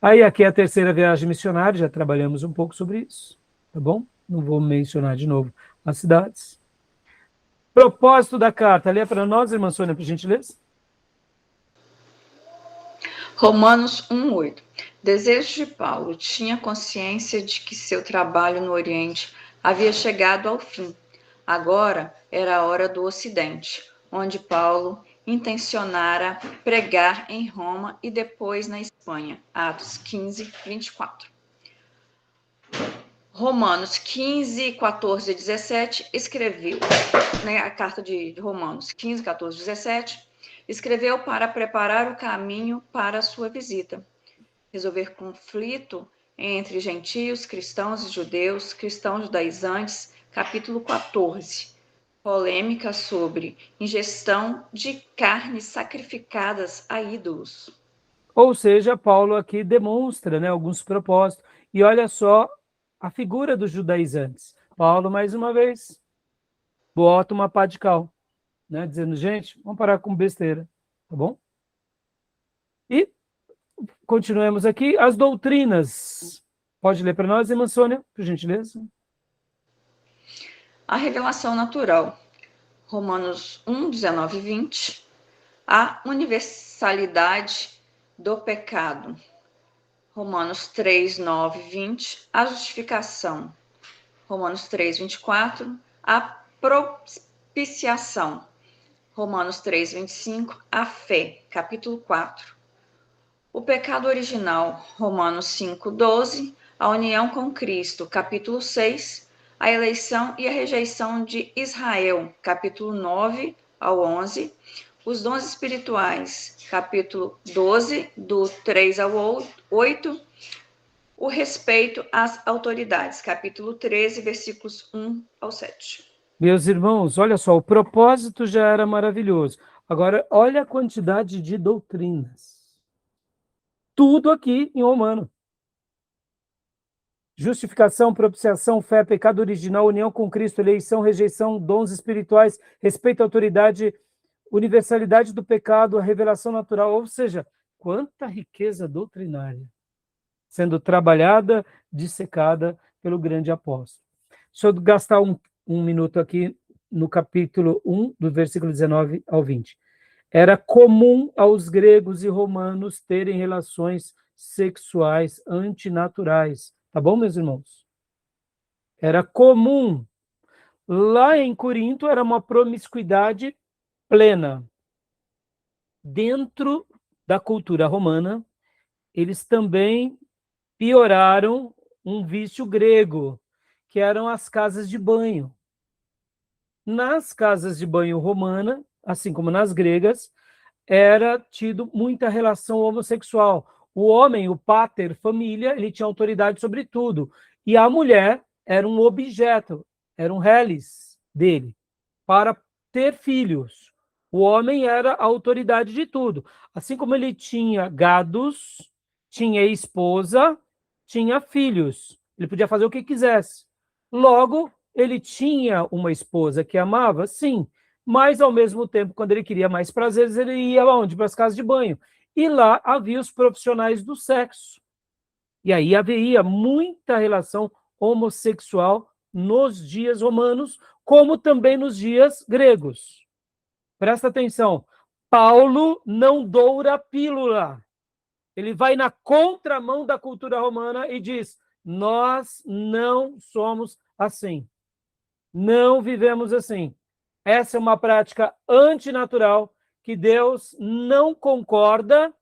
Aí aqui é a terceira viagem missionária, já trabalhamos um pouco sobre isso, tá bom? Não vou mencionar de novo as cidades. Propósito da carta, lê para nós, irmã Sônia, por gentileza. Romanos 1:8. Desejo de Paulo tinha consciência de que seu trabalho no Oriente havia chegado ao fim. Agora era a hora do Ocidente, onde Paulo intencionara pregar em Roma e depois na Espanha. Atos 15:24. Romanos 15, 14 e 17 escreveu, né, a carta de Romanos 15, 14 e 17, escreveu para preparar o caminho para a sua visita, resolver conflito entre gentios, cristãos e judeus, cristãos judaizantes, capítulo 14, polêmica sobre ingestão de carnes sacrificadas a ídolos. Ou seja, Paulo aqui demonstra, né, alguns propósitos. E olha só a figura dos judaizantes. Paulo, mais uma vez, bota uma pá de cal, né, dizendo, gente, vamos parar com besteira, tá bom? E continuemos aqui, as doutrinas. Pode ler para nós, irmã Sônia, por gentileza? A revelação natural. Romanos 1, 19 e 20. A universalidade do pecado. Romanos 3, 9 e 20. A justificação. Romanos 3, 24. A propiciação. Romanos 3, 25. A fé. Capítulo 4. O pecado original. Romanos 5, 12. A união com Cristo. Capítulo 6. A eleição e a rejeição de Israel. Capítulo 9 ao 11. Os dons espirituais, capítulo 12, do 3 ao 8. O respeito às autoridades, capítulo 13, versículos 1 ao 7. Meus irmãos, olha só, o propósito já era maravilhoso. Agora, olha a quantidade de doutrinas. Tudo aqui em Romano. Justificação, propiciação, fé, pecado original, união com Cristo, eleição, rejeição, dons espirituais, respeito à autoridade, universalidade do pecado, a revelação natural, ou seja, quanta riqueza doutrinária sendo trabalhada, dissecada pelo grande apóstolo. Deixa eu gastar um minuto aqui no capítulo 1, do versículo 19 ao 20. Era comum aos gregos e romanos terem relações sexuais antinaturais. Tá bom, meus irmãos? Era comum. Lá em Corinto era uma promiscuidade plena. Dentro da cultura romana, eles também pioraram um vício grego, que eram as casas de banho. Nas casas de banho romana, assim como nas gregas, era tido muita relação homossexual. O homem, o pater, família, ele tinha autoridade sobre tudo. E a mulher era um objeto, era um reles dele, para ter filhos. O homem era a autoridade de tudo. Assim como ele tinha gados, tinha esposa, tinha filhos. Ele podia fazer o que quisesse. Logo, ele tinha uma esposa que amava, sim, mas ao mesmo tempo, quando ele queria mais prazeres, ele ia aonde? Para as casas de banho. E lá havia os profissionais do sexo. E aí havia muita relação homossexual nos dias romanos, como também nos dias gregos. Presta atenção, Paulo não doura a pílula. Ele vai na contramão da cultura romana e diz, nós não somos assim. Não vivemos assim. Essa é uma prática antinatural que Deus não concorda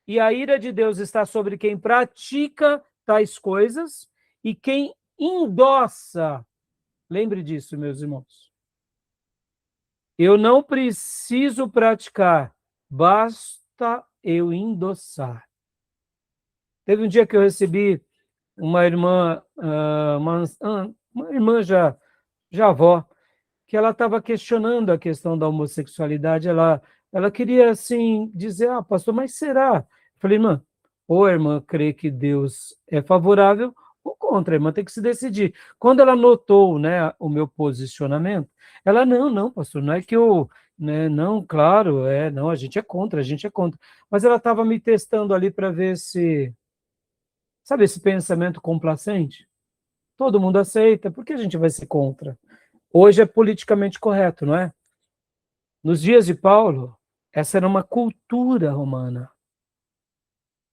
e a ira de Deus está sobre quem pratica tais coisas e quem endossa. Lembre disso, meus irmãos. Eu não preciso praticar, basta eu endossar. Teve um dia que eu recebi uma irmã, uma irmã já avó, que ela estava questionando a questão da homossexualidade, ela queria, assim, dizer, pastor, mas será? Eu falei, irmã, ou a irmã crê que Deus é favorável, ou contra, a irmã tem que se decidir. Quando ela notou, né, o meu posicionamento, ela, não, pastor, não é que eu, né, não, claro, não, a gente é contra, mas ela estava me testando ali para ver se, sabe esse pensamento complacente? Todo mundo aceita, por que a gente vai ser contra? Hoje é politicamente correto, não é? Nos dias de Paulo, essa era uma cultura romana,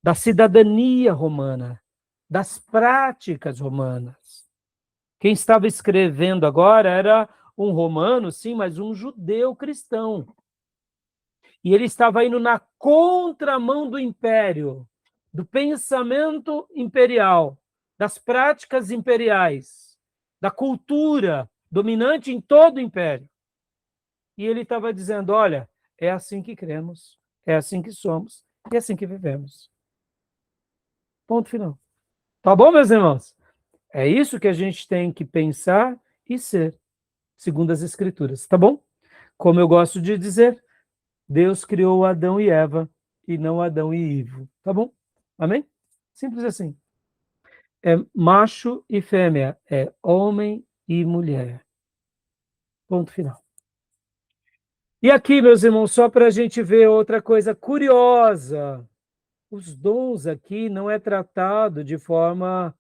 da cidadania romana, das práticas romanas. Quem estava escrevendo agora era um romano, sim, mas um judeu cristão. E ele estava indo na contramão do império, do pensamento imperial, das práticas imperiais, da cultura dominante em todo o império. E ele estava dizendo, olha, é assim que cremos, é assim que somos, e é assim que vivemos. Ponto final. Tá bom, meus irmãos? É isso que a gente tem que pensar e ser, segundo as Escrituras, tá bom? Como eu gosto de dizer, Deus criou Adão e Eva, e não Adão e Ivo, tá bom? Amém? Simples assim. É macho e fêmea, é homem e mulher. Ponto final. E aqui, meus irmãos, só para a gente ver outra coisa curiosa, os dons aqui não é tratado de forma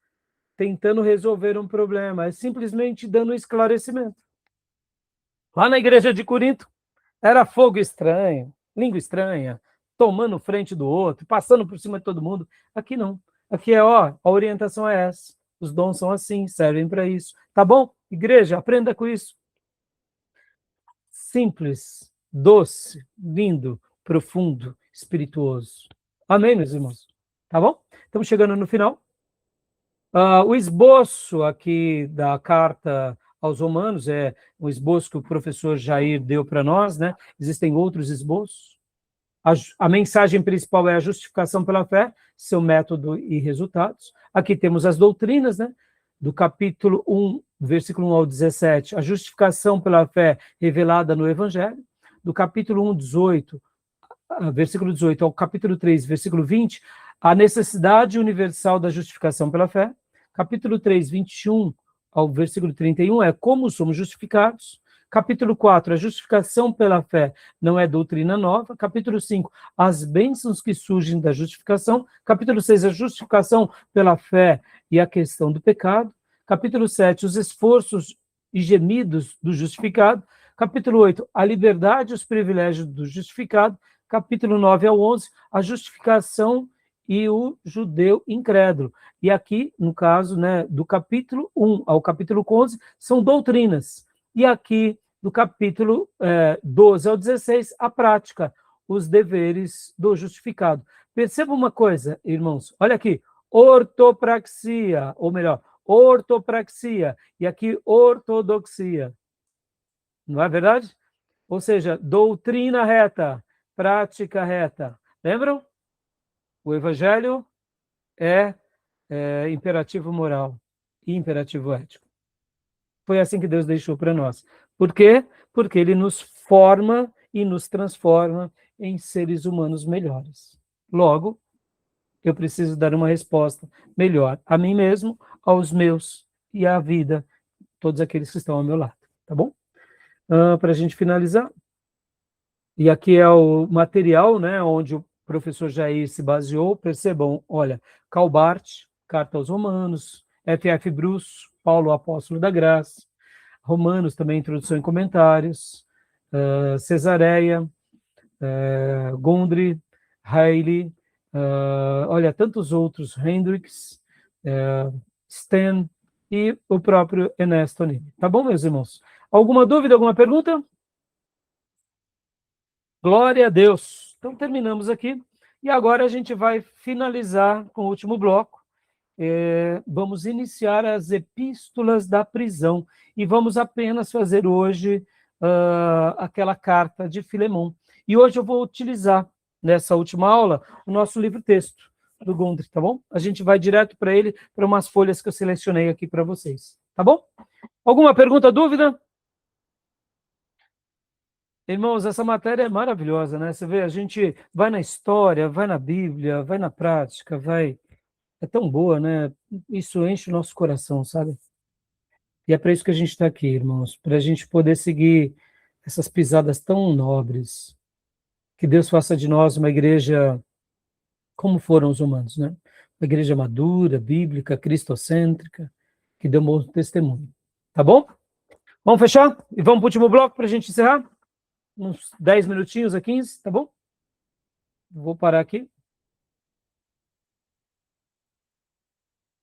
tentando resolver um problema, é simplesmente dando um esclarecimento. Lá na igreja de Corinto, era fogo estranho, língua estranha, tomando frente do outro, passando por cima de todo mundo. Aqui não. Aqui a orientação é essa. Os dons são assim, servem para isso. Tá bom? Igreja, aprenda com isso. Simples, doce, lindo, profundo, espirituoso. Amém, meus irmãos? Tá bom? Estamos chegando no final. O esboço aqui da carta aos Romanos é um esboço que o professor Jair deu para nós, né? Existem outros esboços. A mensagem principal é a justificação pela fé, seu método e resultados. Aqui temos as doutrinas, né? Do capítulo 1, versículo 1 ao 17, a justificação pela fé revelada no Evangelho. Do capítulo 1, versículo 18 ao capítulo 3, versículo 20, a necessidade universal da justificação pela fé. Capítulo 3, 21 ao versículo 31 é como somos justificados. Capítulo 4, a justificação pela fé não é doutrina nova. Capítulo 5, as bênçãos que surgem da justificação. Capítulo 6, a justificação pela fé e a questão do pecado. Capítulo 7, os esforços e gemidos do justificado. Capítulo 8, a liberdade e os privilégios do justificado. Capítulo 9 ao 11, a justificação e o judeu incrédulo. E aqui, no caso, né, do capítulo 1 ao capítulo 11, são doutrinas. E aqui, do capítulo 12 ao 16, a prática, os deveres do justificado. Perceba uma coisa, irmãos, olha aqui, ortopraxia, ou melhor, ortopraxia, e aqui ortodoxia. Não é verdade? Ou seja, doutrina reta, prática reta. Lembram? O evangelho é imperativo moral e imperativo ético. Foi assim que Deus deixou para nós. Por quê? Porque ele nos forma e nos transforma em seres humanos melhores. Logo, eu preciso dar uma resposta melhor a mim mesmo, aos meus e à vida, todos aqueles que estão ao meu lado. Tá bom? Para a gente finalizar. E aqui é o material, né, onde o professor Jair se baseou. Percebam, olha, Calbart, Carta aos Romanos, F.F. Bruce, Paulo Apóstolo da Graça, Romanos também, Introdução e Comentários, Cesareia, Gondry, Haley, olha, tantos outros, Hendricks, Stan e o próprio Ernesto Nini. Tá bom, meus irmãos? Alguma dúvida, alguma pergunta? Glória a Deus. Então, terminamos aqui. E agora a gente vai finalizar com o último bloco. Vamos iniciar as epístolas da prisão. E vamos apenas fazer hoje aquela carta de Filemon. E hoje eu vou utilizar, nessa última aula, o nosso livro-texto do Gondry, tá bom? A gente vai direto para ele, para umas folhas que eu selecionei aqui para vocês. Tá bom? Alguma pergunta, dúvida? Irmãos, essa matéria é maravilhosa, né? Você vê, a gente vai na história, vai na Bíblia, vai na prática, vai... É tão boa, né? Isso enche o nosso coração, sabe? E é para isso que a gente está aqui, irmãos, para a gente poder seguir essas pisadas tão nobres. Que Deus faça de nós uma igreja como foram os humanos, né? Uma igreja madura, bíblica, cristocêntrica, que dê um bom testemunho. Tá bom? Vamos fechar? E vamos para o último bloco para a gente encerrar? Uns 10 minutinhos a 15, tá bom? Vou parar aqui.